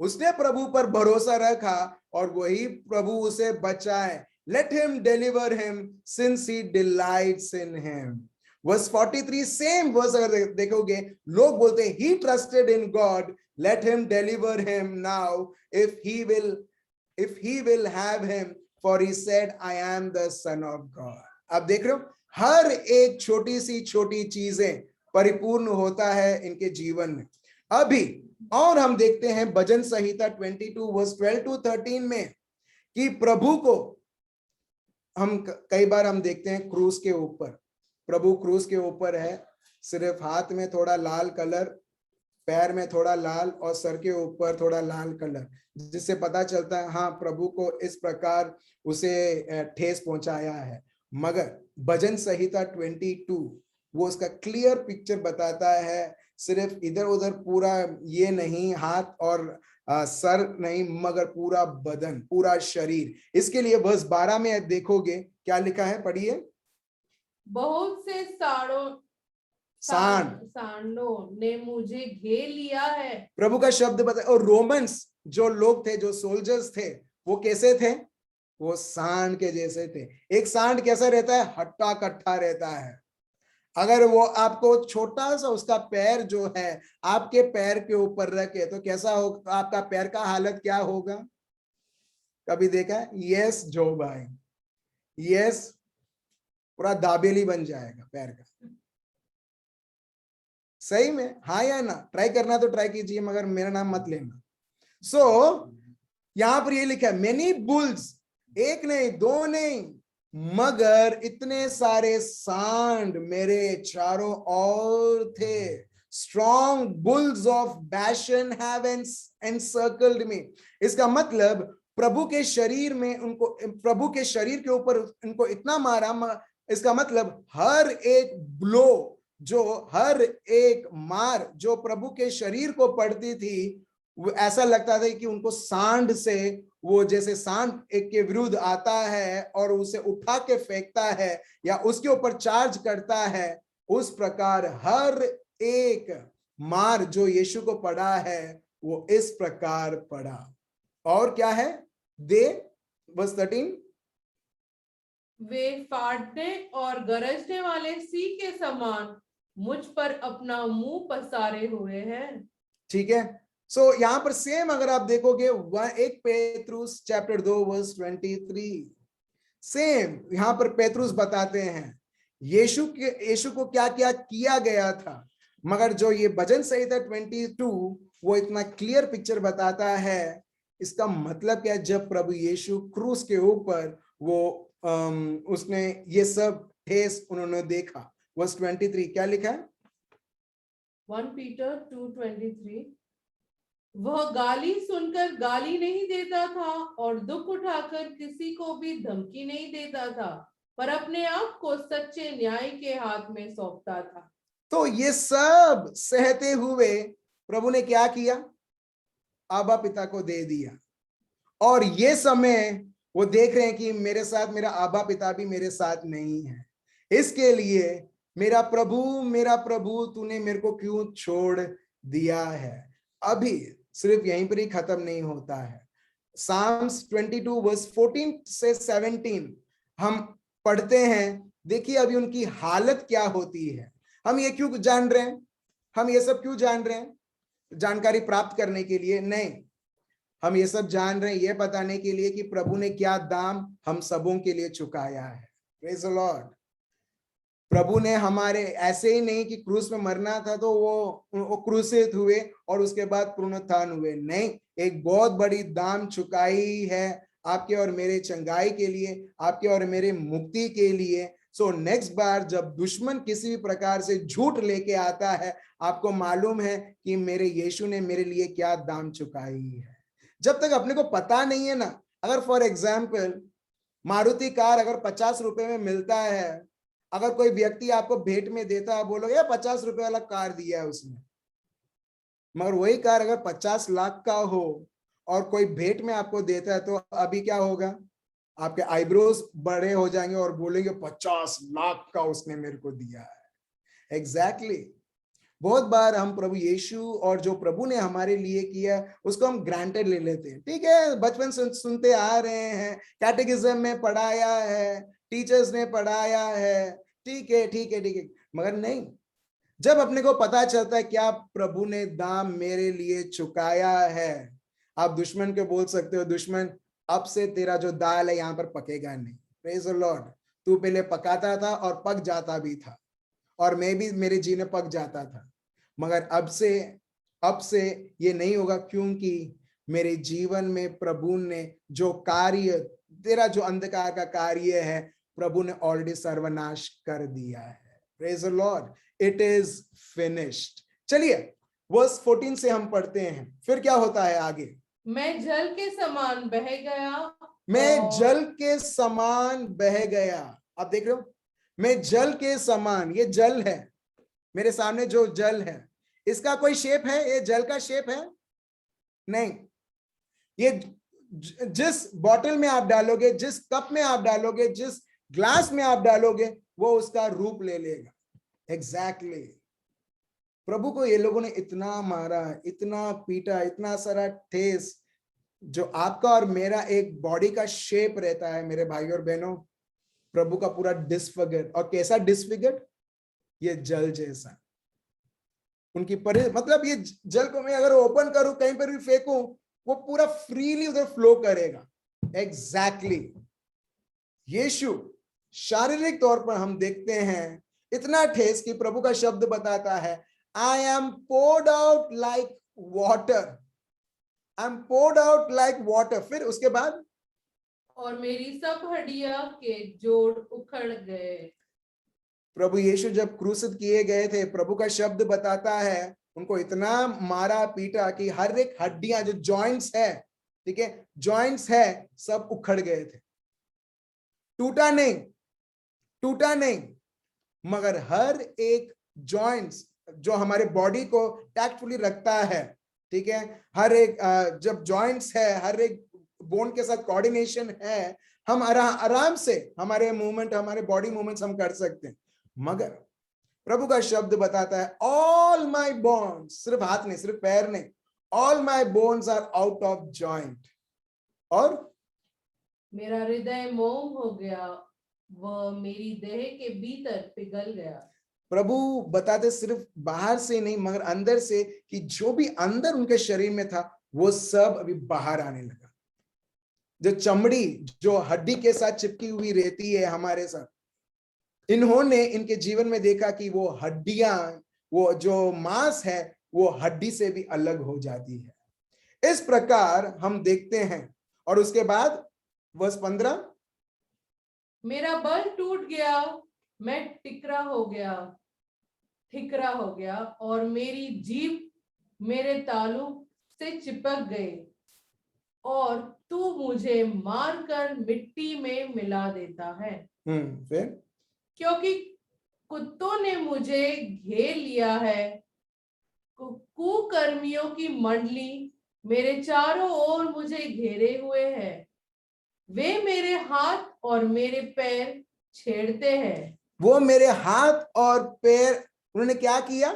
[SPEAKER 1] उसने प्रभु पर भरोसा रखा और वही प्रभु उसे बचाए। Let him deliver him since he delights in him. Verse 43 same verse अगर देखोगे, लोग बोलते हैं he trusted in God, let him deliver him now if he will have him, for he said I am the Son of God. आप देख रहे हो, हर एक छोटी सी छोटी चीजें परिपूर्ण होता है इनके जीवन में। अभी और हम देखते हैं भजन संहिता 22 वर्स 12 टू 13 में कि प्रभु को हम कई बार हम देखते हैं क्रूस के ऊपर, प्रभु क्रूस के ऊपर है, सिर्फ हाथ में थोड़ा लाल कलर, पैर में थोड़ा लाल और सर के ऊपर थोड़ा लाल कलर, जिससे पता चलता है हाँ प्रभु को इस प्रकार उसे ठेस पहुंचाया है। मगर भजन संहिता 22 वो उसका क्लियर पिक्चर बताता है, सिर्फ इधर उधर पूरा ये नहीं, हाथ और सर नहीं, मगर पूरा बदन, पूरा शरीर। इसके लिए वर्स 12 में देखोगे क्या लिखा है, पढ़िए।
[SPEAKER 4] बहुत से सांडों ने मुझे घेर लिया है। प्रभु का शब्द बताए। और रोमन्स जो लोग थे, जो सोल्जर्स थे, वो कैसे थे? वो सांड के जैसे थे। एक सांड कैसा रहता है? हट्टा कट्टा रहता है। अगर वो आपको छोटा सा उसका पैर जो है आपके पैर के ऊपर रखे तो कैसा होगा? आपका पैर का हालत क्या होगा? कभी देखा है? यस जो भाई, यस, पूरा दाबेली बन जाएगा पैर का। सही में, हाँ या ना? ट्राई करना तो ट्राई कीजिए, मगर मेरा नाम मत लेना। यहां पर ये लिखा है, मेनी बुल्स, एक नहीं दो नहीं, मगर इतने सारे सांड मेरे चारों ओर थे।
[SPEAKER 1] strong bulls of Bashan have encircled me. इसका मतलब प्रभु के शरीर में उनको, प्रभु के शरीर के ऊपर उनको इतना मारा, इसका मतलब हर एक ब्लो, जो हर एक मार जो प्रभु के शरीर को पड़ती थी, वो ऐसा लगता था कि उनको सांड से, वो जैसे सांड एक के विरुद्ध आता है और उसे उठा के फेंकता है या उसके ऊपर चार्ज करता है, उस प्रकार हर एक मार जो यीशु को पड़ा है वो इस प्रकार पड़ा। और क्या है? दे, वर्स 13,
[SPEAKER 4] वे फाड़ने और गरजने वाले सिंह के समान मुझ पर अपना मुंह पसारे हुए हैं। ठीक है,
[SPEAKER 1] सो यहां पर सेम अगर आप देखोगे 1 पेत्रुस चैप्टर 2 वर्स 23, सेम यहां पर पेत्रुस बताते हैं यीशु को क्या क्या किया गया था, मगर जो ये भजन संहिता 22 वो इतना क्लियर पिक्चर बताता है। इसका मतलब क्या है? जब प्रभु यीशु क्रूस के ऊपर वो उसने ये सब ठेस उन्होंने देखा। वर्स 23 क्या लिखा है?
[SPEAKER 4] 1 पीटर 2:23, वह गाली सुनकर गाली नहीं देता था और दुख उठाकर किसी को भी धमकी नहीं देता था, पर अपने आप को सच्चे न्याय के हाथ में सौंपता था।
[SPEAKER 1] तो ये सब सहते हुए प्रभु ने क्या किया? आबा पिता को दे दिया। और ये समय वो देख रहे हैं कि मेरे साथ मेरा आबा पिता भी मेरे साथ नहीं है, इसके लिए मेरा प्रभु तूने मेरे को क्यों छोड़ दिया है। अभी सिर्फ यहीं पर ही खत्म नहीं होता है। Psalms 22 वर्स 14 से 17 हम पढ़ते हैं। देखिए अभी उनकी हालत क्या होती है। हम ये क्यों जान रहे हैं? हम ये सब क्यों जान रहे हैं? जानकारी प्राप्त करने के लिए नहीं, हम ये सब जान रहे हैं ये बताने के लिए कि प्रभु ने क्या दाम हम सबों के लिए चुकाया है। Praise the Lord. प्रभु ने हमारे ऐसे ही नहीं कि क्रूस में मरना था तो वो क्रूसित हुए और उसके बाद पुनरुत्थान हुए, नहीं, एक बहुत बड़ी दाम चुकाई है आपके और मेरे चंगाई के लिए, आपके और मेरे मुक्ति के लिए। सो नेक्स्ट बार जब दुश्मन किसी भी प्रकार से झूठ लेके आता है, आपको मालूम है कि मेरे यीशु ने मेरे लिए क्या दाम चुकाई है। जब तक अपने को पता नहीं है ना, अगर फॉर एग्जाम्पल मारुति कार अगर 50 रुपए में मिलता है, अगर कोई व्यक्ति आपको भेंट में देता है, बोलोगे 50 रुपए वाला कार दिया है उसने, मगर वही कार अगर 50 लाख का हो और कोई भेंट में आपको देता है, तो अभी क्या होगा? आपके आईब्रोज बड़े हो जाएंगे और बोलेंगे 50 लाख का उसने मेरे को दिया है। एग्जैक्टली बहुत बार हम प्रभु यीशु और जो प्रभु ने हमारे लिए किया उसको हम ग्रांटेड ले लेते हैं। ठीक है, बचपन से सुनते आ रहे हैं, कैटेकिज्म में पढ़ाया है, टीचर्स ने पढ़ाया है, ठीक है, मगर नहीं, जब अपने को पता चलता है क्या प्रभु ने दाम मेरे लिए चुकाया है, आप दुश्मन को बोल सकते हो, दुश्मन अब से तेरा जो दाल है यहाँ पर पकेगा नहीं। Praise the Lord. तू पहले पकाता था और पक जाता भी था, और मैं भी मेरे जी में पक जाता था, मगर अब से ये नहीं होगा, क्योंकि मेरे जीवन में प्रभु ने जो कार्य, तेरा जो अंधकार का कार्य है, प्रभु ने ऑलरेडी सर्वनाश कर दिया है। Praise the Lord. It is finished. चलिए वर्स 14 से हम पढ़ते हैं, फिर क्या होता है आगे।
[SPEAKER 4] मैं जल के समान बह गया,
[SPEAKER 1] मैं जल के समान बह गया। आप देख रहे हो, मैं जल के समान, ये जल है मेरे सामने, जो जल है इसका कोई शेप है? ये जल का शेप है? नहीं, ये जिस बॉटल में आप डालोगे, जिस कप में आप डालोगे, जिस ग्लास में आप डालोगे, वो उसका रूप ले लेगा। एग्जैक्टली प्रभु को ये लोगों ने इतना मारा, इतना पीटा, इतना सारा ठेस, जो आपका और मेरा एक बॉडी का शेप रहता है मेरे भाई और बहनों, प्रभु का पूरा डिसफिगर्ड। और कैसा डिसफिगर्ड? ये जल जैसा। उनकी मतलब ये जल को मैं अगर ओपन करूं, कहीं पर भी फेंकूं, वो पूरा फ्रीली उधर फ्लो करेगा। एग्जैक्टली यीशु शारीरिक तौर पर हम देखते हैं इतना ठेस कि प्रभु का शब्द बताता है, I am poured out like water, I am poured out like water। फिर उसके बाद,
[SPEAKER 4] और मेरी सब हड्डियां के जोड़ उखड़ गए।
[SPEAKER 1] प्रभु यीशु जब क्रूसित किए गए थे, प्रभु का शब्द बताता है उनको इतना मारा पीटा कि हर एक हड्डियां जो जॉइंट्स है, ठीक है, जॉइंट्स है, सब उखड़ गए थे। टूटा नहीं, मगर हर एक जॉइंट्स जो हमारे बॉडी को टैक्टफुली रखता है, ठीक है, हर एक जब जॉइंट्स है, हर एक बोन के साथ कोऑर्डिनेशन है, हम आराम से हमारे मूवमेंट, हमारे बॉडी मूवमेंट्स हम कर सकते हैं। मगर प्रभु का शब्द बताता है ऑल माय बोन्स, सिर्फ हाथ नहीं, सिर्फ पैर नहीं, all my bones are out of joint, और
[SPEAKER 4] मेरा हृदय मोम हो गया, वह मेरी देह के भीतर पिघल गया।
[SPEAKER 1] प्रभु बताते सिर्फ बाहर से नहीं मगर अंदर से, कि जो भी अंदर उनके शरीर में था वो सब अभी बाहर आने लगा। जो चमड़ी, जो हड्डी के साथ चिपकी हुई रहती है हमारे साथ, इन्होंने इनके जीवन में देखा कि वो हड्डियां, वो जो मांस है वो हड्डी से भी अलग हो जाती है। इस प्रकार हम देखते हैं। और उसके बाद वर्स 15,
[SPEAKER 4] मेरा बल टूट गया, मैं ठिकरा हो गया और मेरी जीभ मेरे तालू से चिपक गई, और तू मुझे मारकर मिट्टी में मिला देता है।
[SPEAKER 1] फिर
[SPEAKER 4] क्योंकि कुत्तों ने मुझे घेर लिया है, कुकर्मियों की मंडली मेरे चारों ओर मुझे घेरे हुए है, वे मेरे हाथ और मेरे पैर छेड़ते हैं।
[SPEAKER 1] वो मेरे हाथ और पैर उन्होंने क्या किया?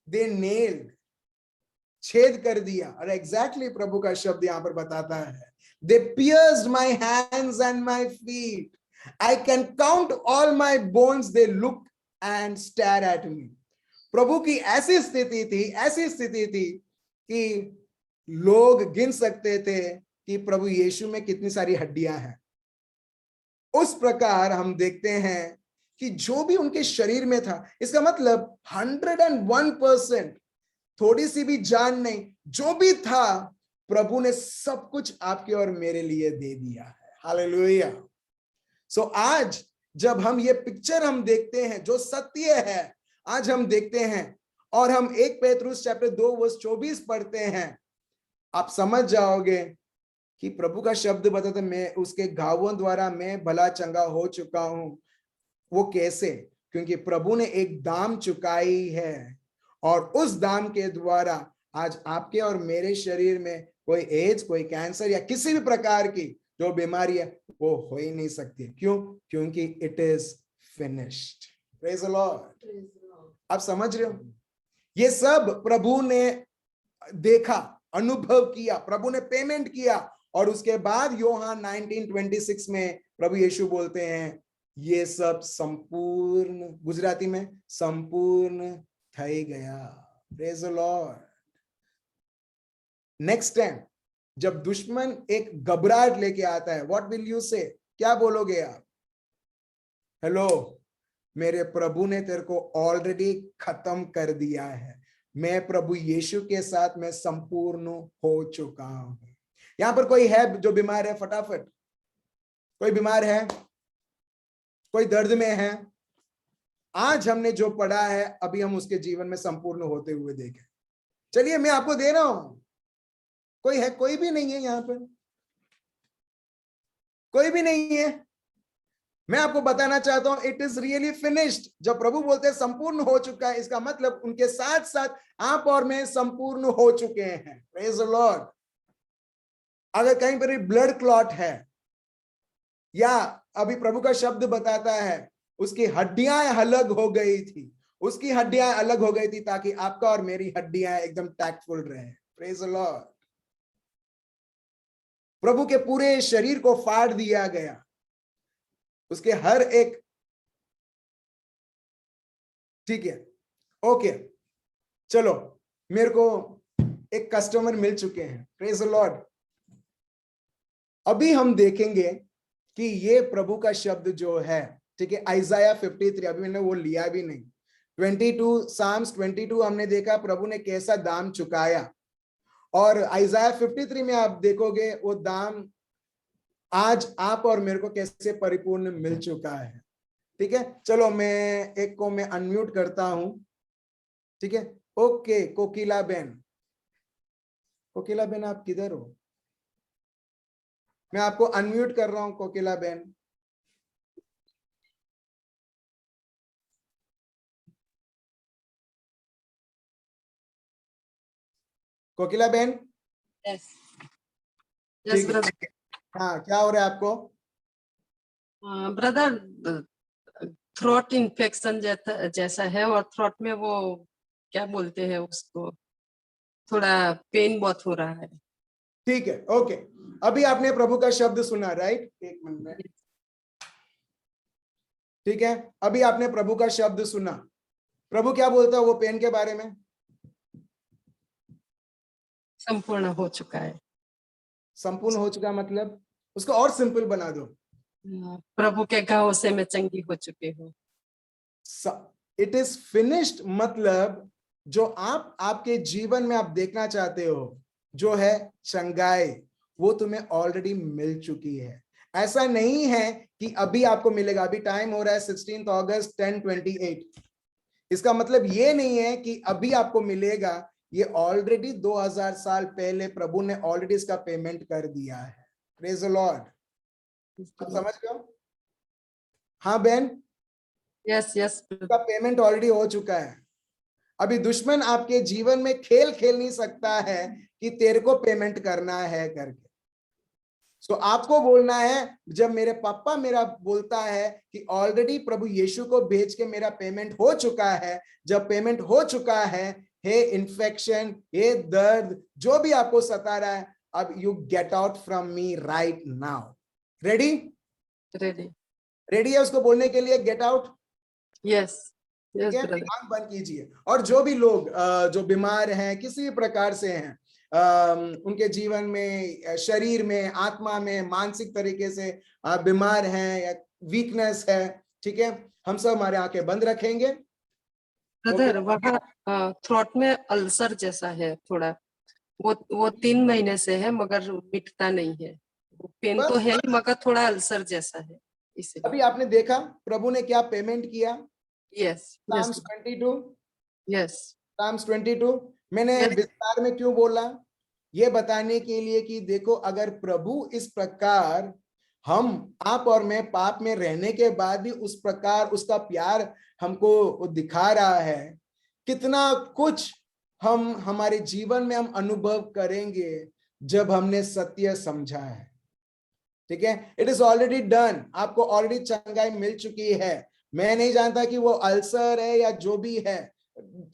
[SPEAKER 1] दे नेल्ड, छेद कर दिया। और एग्जैक्टली प्रभु का शब्द यहां पर बताता है, they pierced my hands and my feet, I can count all my bones, they look and stare at me. प्रभु की ऐसी स्थिति थी कि लोग गिन सकते थे कि प्रभु यीशु में कितनी सारी हड्डियां हैं। उस प्रकार हम देखते हैं कि जो भी उनके शरीर में था, इसका मतलब 101%, थोड़ी सी भी जान नहीं, जो भी था प्रभु ने सब कुछ आपके और मेरे लिए दे दिया है। हालेलुया। सो आज जब हम ये पिक्चर हम देखते हैं जो सत्य है, आज हम देखते हैं और हम 1 पेतरुस चैप्टर 2 वर्स 24 पढ़ते हैं, आप समझ जाओगे कि प्रभु का शब्द बताते, मैं उसके घावों द्वारा मैं भला चंगा हो चुका हूं। वो कैसे? क्योंकि प्रभु ने एक दाम चुकाई है, और उस दाम के द्वारा आज आपके और मेरे शरीर में कोई एड्स, कोई कैंसर या किसी भी प्रकार की जो बीमारी है वो हो ही नहीं सकती। क्यों? क्योंकि it is finished. Praise the Lord. आप समझ रहे हो? ये सब प्रभु ने देखा, अनुभव किया, प्रभु ने पेमेंट किया, और उसके बाद यूहन्ना 19:26 में प्रभु यीशु बोलते हैं, ये सब संपूर्ण, गुजराती में संपूर्ण થઈ गया। Praise the Lord. Next time जब दुश्मन एक घबराहट लेके आता है, व्हाट विल यू से? क्या बोलोगे आप? हेलो, मेरे प्रभु ने तेरे को ऑलरेडी खत्म कर दिया है, मैं प्रभु यीशु के साथ मैं संपूर्ण हो चुका हूं। यहां पर कोई है जो बीमार है? फटाफट, कोई बीमार है? कोई दर्द में है? आज हमने जो पढ़ा है अभी हम उसके जीवन में संपूर्ण होते हुए देखें। चलिए मैं आपको दे रहा हूं। कोई है? कोई भी नहीं है यहां पर, कोई भी नहीं है। मैं आपको बताना चाहता हूं, इट इज रियली फिनिश्ड। जब प्रभु बोलते हैं संपूर्ण हो चुका है, इसका मतलब उनके साथ साथ आप और मैं संपूर्ण हो चुके हैं। Praise the Lord. अगर कहीं पर ब्लड क्लॉट है, या अभी प्रभु का शब्द बताता है उसकी हड्डियां अलग हो गई थी, उसकी हड्डियां अलग हो गई थी ताकि आपका और मेरी हड्डियां एकदम टैक्टफुल रहे। Praise the Lord. प्रभु के पूरे शरीर को फाड़ दिया गया, उसके हर एक, ठीक है, ओके, चलो, मेरे को एक कस्टमर मिल चुके हैं। Praise the Lord. अभी हम देखेंगे कि ये प्रभु का शब्द जो है, ठीक है, आइजाया 53, अभी मैंने वो लिया भी नहीं, 22, साम्स 22 हमने देखा प्रभु ने कैसा दाम चुकाया, और आइजाया 53 में आप देखोगे वो दाम आज आप और मेरे को कैसे परिपूर्ण मिल चुका है। ठीक है, चलो मैं एक को मैं अनम्यूट करता हूं, ठीक है। ओके, कोकिला बेन, कोकिला बेन आप किधर हो? मैं आपको अनम्यूट कर रहा हूं कोकिला बेन। कोकिला बेन,
[SPEAKER 5] यस यस
[SPEAKER 1] ठीक है।
[SPEAKER 5] ब्रदर।
[SPEAKER 1] हाँ, क्या हो रहा है आपको?
[SPEAKER 5] ब्रदर, थ्रोट इन्फेक्शन जैसा है, और थ्रोट में वो क्या बोलते हैं उसको, थोड़ा पेन बहुत हो रहा है।
[SPEAKER 1] ठीक है, ओके। अभी आपने प्रभु का शब्द सुना, राइट? एक मिनट में, ठीक है। अभी आपने प्रभु का शब्द सुना। प्रभु क्या बोलता है वो पेन के बारे में?
[SPEAKER 5] संपूर्ण हो चुका है।
[SPEAKER 1] संपूर्ण हो चुका मतलब उसको और सिंपल बना दो।
[SPEAKER 5] प्रभु के घावों से मैं चंगी हो चुकी हूँ।
[SPEAKER 1] इट इज फिनिश्ड मतलब जो आप आपके जीवन में आप देखना चाहते हो जो है चंगाई, वो तुम्हें ऑलरेडी मिल चुकी है। ऐसा नहीं है कि अभी आपको मिलेगा। अभी टाइम हो रहा है 16 अगस्त 10:28। इसका मतलब ये नहीं है कि अभी आपको मिलेगा, ये ऑलरेडी 2000 साल पहले प्रभु ने ऑलरेडी इसका पेमेंट कर दिया है। Praise the Lord. आप समझ गए हो? हाँ बहन,
[SPEAKER 5] यस यस
[SPEAKER 1] इसका पेमेंट ऑलरेडी हो चुका है। अभी दुश्मन आपके जीवन में खेल खेल नहीं सकता है कि तेरे को पेमेंट करना है करके। सो आपको बोलना है, जब मेरे पापा मेरा बोलता है कि ऑलरेडी प्रभु यीशु को भेज के मेरा पेमेंट हो चुका है, जब पेमेंट हो चुका है, हे इन्फेक्शन, हे दर्द, जो भी आपको सता रहा है, अब you get out from me right now. Ready?
[SPEAKER 5] Ready.
[SPEAKER 1] Ready है उसको बोलने के लिए, गेट आउट?
[SPEAKER 5] यस
[SPEAKER 1] ठीक
[SPEAKER 5] यस
[SPEAKER 1] है,
[SPEAKER 5] ब्रदर।
[SPEAKER 1] आंख बंद कीजिए। और जो भी लोग जो बीमार हैं किसी भी प्रकार से हैं, उनके जीवन में, शरीर में, आत्मा में, मानसिक तरीके से बीमार हैं या वीकनेस है, ठीक है, हम सब हमारे आंखें बंद रखेंगे।
[SPEAKER 5] ब्रदर, वहाँ थ्रोट में अल्सर जैसा है थोड़ा, वो 3 महीने से है मगर मिटता नहीं है। पेन तो
[SPEAKER 1] बस
[SPEAKER 5] है ही मगर थोड़ा अल्सर जैसा है इसलिए।
[SPEAKER 1] अभी आपने देखा प्रभु ने क्या पेमेंट किया।
[SPEAKER 5] Yes yes
[SPEAKER 1] Psalms 22,
[SPEAKER 5] yes
[SPEAKER 1] Psalms 22 मैंने
[SPEAKER 5] यस
[SPEAKER 1] विस्तार में क्यों बोला? ये बताने के लिए कि देखो, अगर प्रभु इस प्रकार, हम, आप और मैं पाप में रहने के बाद भी उस प्रकार उसका प्यार हमको दिखा रहा है, कितना कुछ हम हमारे जीवन में हम अनुभव करेंगे जब हमने सत्य समझा है। ठीक है, इट इज ऑलरेडी डन, आपको ऑलरेडी चंगाई मिल चुकी है। मैं नहीं जानता कि वो अल्सर है या जो भी है,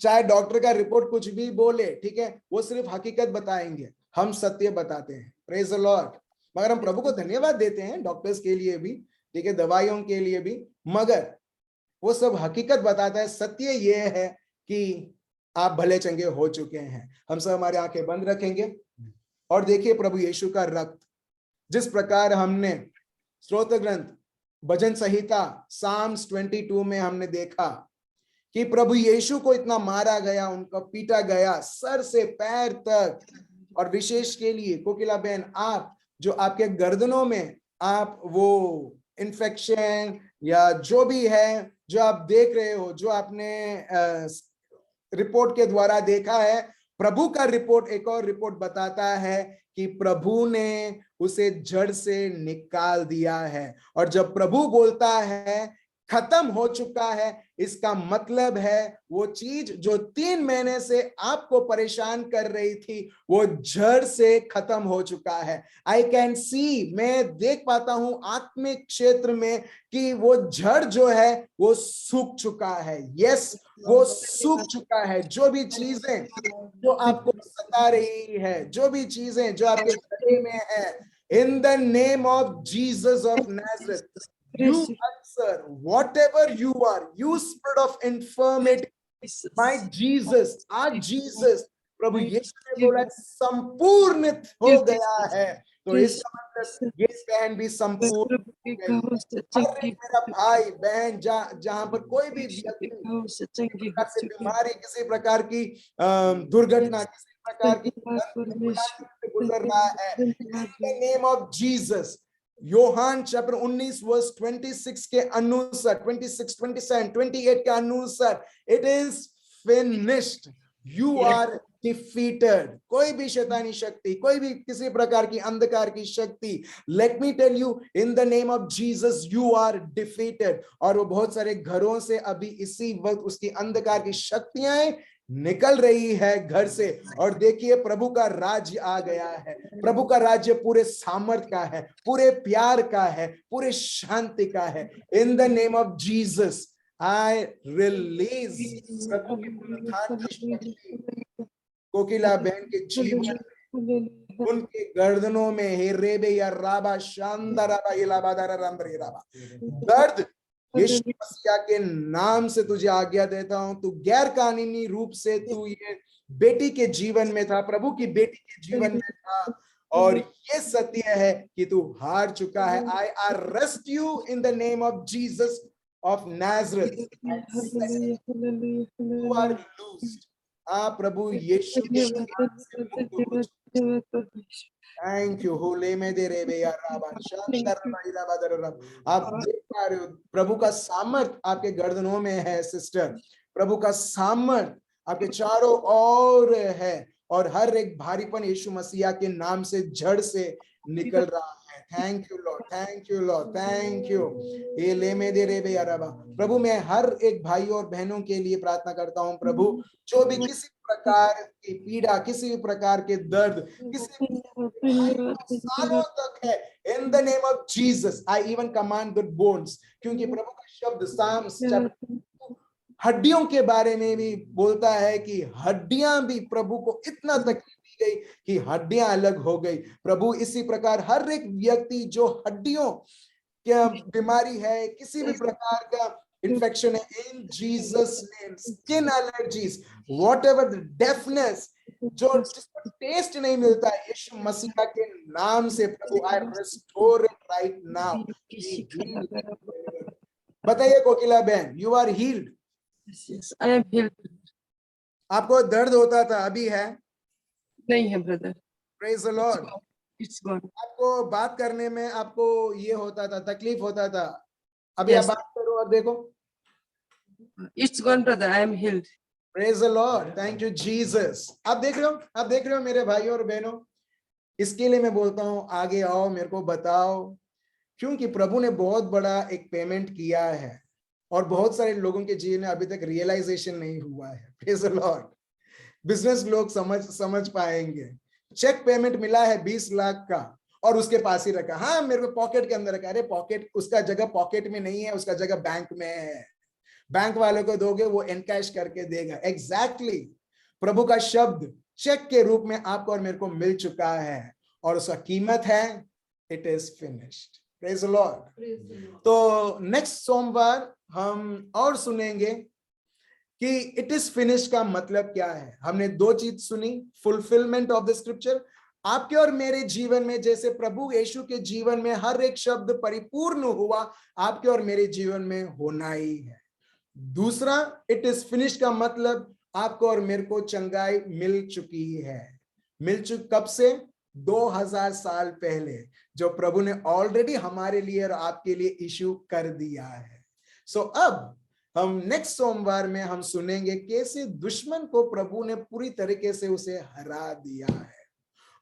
[SPEAKER 1] चाहे डॉक्टर का रिपोर्ट कुछ भी बोले, ठीक है, वो सिर्फ हकीकत बताएंगे, हम सत्य बताते हैं। Praise the Lord. मगर हम प्रभु को धन्यवाद देते हैं डॉक्टर्स के लिए भी, ठीक है, दवाइयों के लिए भी, मगर वो सब हकीकत बताता है। सत्य ये है कि आप भले चंगे हो चुके हैं। हम सब हमारे आंखें बंद रखेंगे और देखिए प्रभु यीशु का रक्त, जिस प्रकार हमने स्रोत ग्रंथ, भजन संहिता, साम्स 22 में हमने देखा कि प्रभु यीशु को इतना मारा गया, उनका पीटा गया सर से पैर तक। और विशेष के लिए कोकिला बहन, आप जो आपके गर्दनों में आप वो इन्फेक्शन या जो भी है जो आप देख रहे हो, जो आपने रिपोर्ट के द्वारा देखा है, प्रभु का रिपोर्ट, एक और रिपोर्ट बताता है कि प्रभु ने उसे जड़ से निकाल दिया है। और जब प्रभु बोलता है खत्म हो चुका है, इसका मतलब है वो चीज जो 3 महीने से आपको परेशान कर रही थी, वो जड़ से खत्म हो चुका है। आई कैन सी, मैं देख पाता हूं आत्मिक क्षेत्र में कि वो जड़ जो है वो सूख चुका है। यस, वो सूख चुका है। जो भी चीजें जो आपको सता रही है, जो भी चीजें जो आपके गले में है, in the name of Jesus of Nazareth, you answer whatever you are, you spirit of infirmity, my Jesus, आज जीसस, प्रभु यीशु ने बोला संपूर्णित हो गया है। तो इसका मतलब ये बहन भी संपूर्ण हो गई है। हर एक मेरा भाई बहन, जहां पर कोई भी व्यक्ति किसी प्रकार से बीमारी, किसी प्रकार की दुर्घटना, किसी प्रकार की से गुजर रहा है, in the name of Jesus, योहान चैप्टर 19 वर्स 26 के अनुसार, 26, 27, 28 के अनुसार, it is finished, you are defeated. कोई भी शैतानी शक्ति, कोई भी किसी प्रकार की अंधकार की शक्ति, let me tell you, in the name of Jesus you are defeated. और वो बहुत सारे घरों से अभी इसी वक्त उसकी अंधकार की शक्तियां निकल रही है घर से, और देखिए प्रभु का राज्य आ गया है। प्रभु का राज्य पूरे सामर्थ का है, पूरे प्यार का है, पूरे शांति का है। In the name of Jesus I release प्रभु की पुनरुत्थान की शक्ति कोकिला बहन के जीवन, उनके गर्दनों में हे रेबे या राबा शानदाराबा इलाबादारा रामबरे राबा दर्द, यीशु मसीह के नाम से तुझे आज्ञा देता हूं। तू गैर कानूनी रूप से तू ये बेटी के जीवन में था, प्रभु की बेटी के जीवन में था, और ये सत्य है कि तू हार चुका है। I arrest you in the name of Jesus of Nazareth, you are loosed. प्रभु यीशु के नाम से मुक्त हो चुके। थैंक यू होले में दे रे बे यार राबा आप देख पा रहे हो प्रभु का सामर्थ आपके गर्दनों में है सिस्टर, प्रभु का सामर्थ आपके चारों ओर है, और हर एक भारीपन यीशु मसीहा के नाम से जड़ से निकल रहा है। Thank you Lord, thank you Lord, thank you. ये ले में दे रे बे यार राबा। प्रभु मैं हर एक भाई और बहनों के लिए प्रार्थना करता हूँ प्रभु, जो भी किसी प्रकार की पीड़ा, किसी भी प्रकार के दर्द, किसी सालों तक है, in the name of Jesus I even command the bones, क्योंकि प्रभु का शब्द साम्स हड्डियों के बारे में भी बोलता है कि हड्डियां भी प्रभु को इतना तकलीफ दी गई कि हड्डियां अलग हो गई। प्रभु इसी प्रकार हर एक व्यक्ति जो हड्डियों क्या बीमारी है, किसी भी प्रकार का इन्फेक्शन है, इन Jesus name, skin allergies, whatever the deafness, जो जिसको टेस्ट नहीं मिलता है, यीशु मसीह के नाम से प्रभु I restore it right now. बताइए कोकिला बहन, you are healed.
[SPEAKER 5] I am healed.
[SPEAKER 1] आपको दर्द होता था, अभी है?
[SPEAKER 5] नहीं है brother.
[SPEAKER 1] Praise the Lord.
[SPEAKER 5] It's gone.
[SPEAKER 1] आपको बात करने में आपको ये होता था, तकलीफ होता था, अभी आप बात करो और देखो।
[SPEAKER 5] It's gone brother, I am heeled.
[SPEAKER 1] Praise the Lord, thank you Jesus. आप देख रहे हो, आप देख रहे हो मेरे भाई और बहनों, इसके लिए मैं बोलता हूं आगे आओ, मेरे को बताओ, क्योंकि प्रभु ने बहुत बड़ा एक पेमेंट किया है और बहुत सारे लोगों के जीवन में अभी तक रियलाइजेशन नहीं हुआ है। Praise the Lord. बिजनेस लोग समझ पाएंगे। चेक पेमेंट मिला है 20 लाख का और उसके पास ही रखा, हाँ मेरे को पॉकेट के अंदर रखा। अरे पॉकेट, उसका जगह पॉकेट में नहीं है, उसका जगह बैंक में है। बैंक वालों को दोगे वो एनकैश करके देगा। एग्जैक्टली प्रभु का शब्द चेक के रूप में आपको और मेरे को मिल चुका है और उसका कीमत है it is finished. Praise the Lord. तो नेक्स्ट सोमवार हम और सुनेंगे कि इट इज फिनिश्ड का मतलब क्या है। हमने दो चीज सुनी, फुलफिलमेंट ऑफ द स्क्रिप्चर। आपके और मेरे जीवन में जैसे प्रभु यीशु के जीवन में हर एक शब्द परिपूर्ण हुआ, आपके और मेरे जीवन में होना ही है। दूसरा, इट इज फिनिश्ड का मतलब आपको और मेरे को चंगाई मिल चुकी है। कब से? 2000 साल पहले, जो प्रभु ने ऑलरेडी हमारे लिए और आपके लिए इश्यू कर दिया है। सो अब हम नेक्स्ट सोमवार में हम सुनेंगे कैसे दुश्मन को प्रभु ने पूरी तरीके से उसे हरा दिया है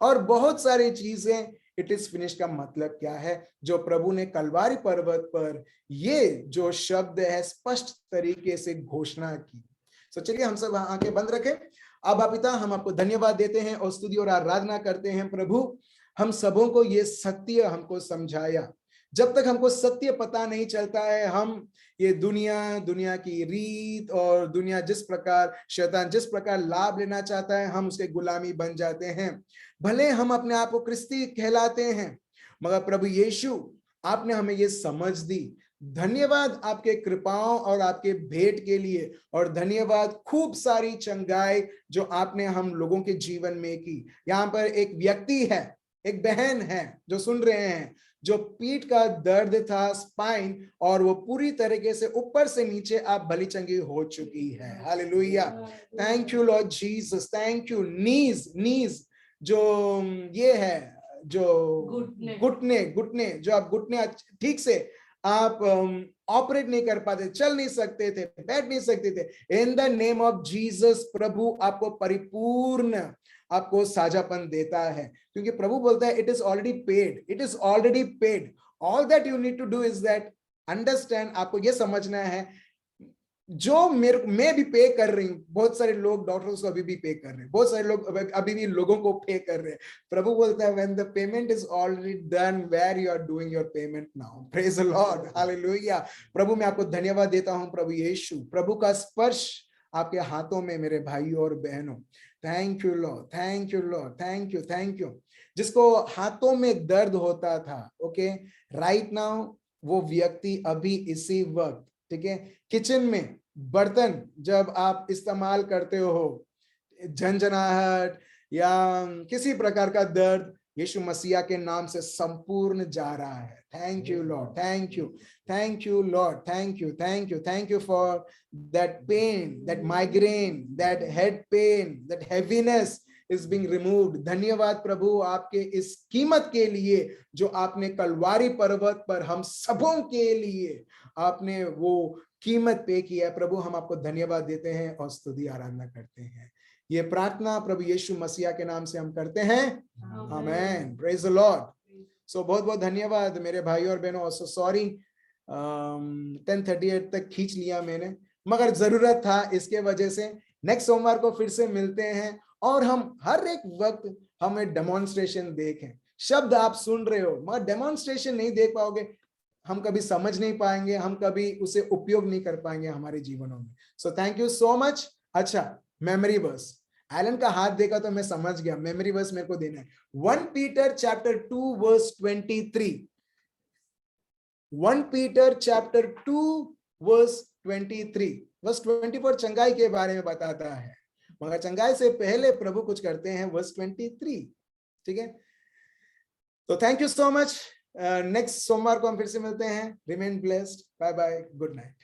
[SPEAKER 1] और बहुत सारी चीजें। इट इज फिनिश का मतलब क्या है, जो प्रभु ने कलवारी पर्वत पर ये जो शब्द है स्पष्ट तरीके से घोषणा की। तो चलिए हम सब आंखें बंद रखें। अब पिता, हम आपको धन्यवाद देते हैं और स्तुति और आराधना करते हैं। प्रभु, हम सबों को ये सत्य हमको समझाया। जब तक हमको सत्य पता नहीं चलता है, हम ये दुनिया की रीत और दुनिया जिस प्रकार, शैतान जिस प्रकार लाभ लेना चाहता है, हम उसके गुलामी बन जाते हैं। भले हम अपने आप को क्रिस्ती कहलाते हैं, मगर प्रभु यीशु आपने हमें ये समझ दी। धन्यवाद आपके कृपाओं और आपके भेंट के लिए, और धन्यवाद खूब सारी चंगाई जो आपने हम लोगों के जीवन में की। यहाँ पर एक व्यक्ति है, एक बहन है जो सुन रहे हैं, जो पीठ का दर्द था, स्पाइन, और वो पूरी तरीके से ऊपर से नीचे आप भली चंगी हो चुकी है। Hallelujah, thank you Lord Jesus, thank you. नीज जो ये है घुटने जो आप घुटने ठीक से आप ऑपरेट नहीं कर पाते, चल नहीं सकते थे, बैठ नहीं सकते थे, in the name of Jesus प्रभु आपको परिपूर्ण आपको साझापन देता है, क्योंकि प्रभु बोलता है it is already paid, it is already paid. All that you need to do is that understand, आपको ये समझना है जो मैं भी पे कर रही हूँ, बहुत सारे लोग डॉक्टर्स को अभी भी पे कर रहे हैं, बहुत सारे लोग अभी भी लोगों को पे कर रहे हैं। प्रभु बोलता है when the payment is already done, where you are doing your payment now. Praise the Lord, hallelujah. प्रभु मैं आपको धन्यवाद देता हूँ प्रभु यीशु, प्रभु का स्पर्श आपके हाथों में मेरे भाइयों और बहनों। Thank you Lord, thank you Lord, thank you, thank you. जिसको हाथों में दर्द होता था, ओके, राइट नाउ वो व्यक्ति अभी इसी वक्त, ठीक है, किचन में बर्तन जब आप इस्तेमाल करते हो, झंझनाहट या किसी प्रकार का दर्द यीशु मसीहा के नाम से संपूर्ण जा रहा है। Thank you Lord, thank you, thank you Lord, thank you, thank you, thank you for that pain, that migraine, that head pen, that heaviness is being removed। धन्यवाद प्रभु आपके इस कीमत के लिए जो आपने कलवारी पर्वत पर हम सबों के लिए आपने वो कीमत पे किया। प्रभु हम आपको धन्यवाद देते हैं और स्तुति आराधना करते हैं। ये प्रार्थना प्रभु यीशु मसीहा के नाम से हम करते हैं, amen. Praise the Lord. So बहुत बहुत धन्यवाद मेरे भाई और बहनों। सो सॉरी 10:38 तक खींच लिया मैंने, मगर जरूरत था इसके वजह से। नेक्स्ट सोमवार को फिर से मिलते हैं और हम हर एक वक्त हमें डेमोन्स्ट्रेशन देखें। शब्द आप सुन रहे हो मगर डेमोन्स्ट्रेशन नहीं देख पाओगे, हम कभी समझ नहीं पाएंगे, हम कभी उसे उपयोग नहीं कर पाएंगे हमारे जीवनों में। So thank you so much. अच्छा, मेमोरी वर्स, एलन का हाथ देखा तो मैं समझ गया, मेमोरी वर्स मेरे को देना है 1 Peter chapter 2 verse 23। 1 Peter chapter 2 verse 23। verse 24 चंगाई के बारे में बताता है, मगर चंगाई से पहले प्रभु कुछ करते हैं verse 23, ठीक है। तो thank you so much. Next सोमवार को हम फिर से मिलते हैं। Remain blessed, bye bye, good night.